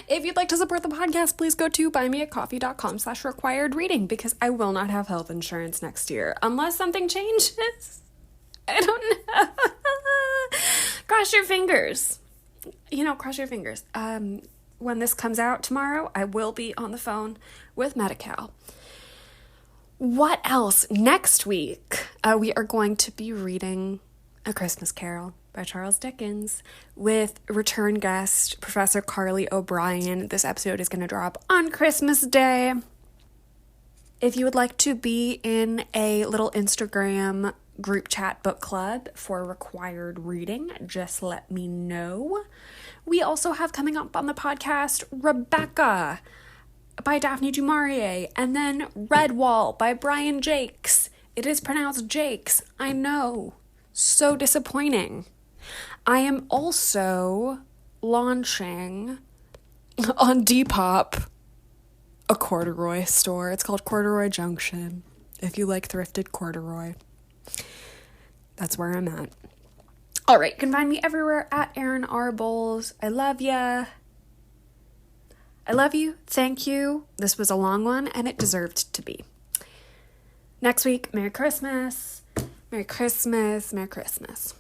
If you'd like to support the podcast, please go to buymeacoffee.com/required reading because I will not have health insurance next year unless something changes. I don't know. Cross your fingers. Cross your fingers. When this comes out tomorrow, I will be on the phone with Medi-Cal. What else? Next week, we are going to be reading A Christmas Carol by Charles Dickens with return guest Professor Carly O'Brien. This episode is going to drop on Christmas Day. If you would like to be in a little Instagram group chat book club for required reading, just let me know. We also have coming up on the podcast Rebecca by Daphne du Maurier, and then Redwall by Brian Jakes. It is pronounced Jakes, I know. So disappointing. I am also launching on Depop a corduroy store. It's called Corduroy Junction. If you like thrifted corduroy, that's where I'm at. All right, you can find me everywhere at Erin R. Bowles. I love ya. I love you. Thank you. This was a long one, and it deserved to be. Next week, Merry Christmas. Merry Christmas. Merry Christmas.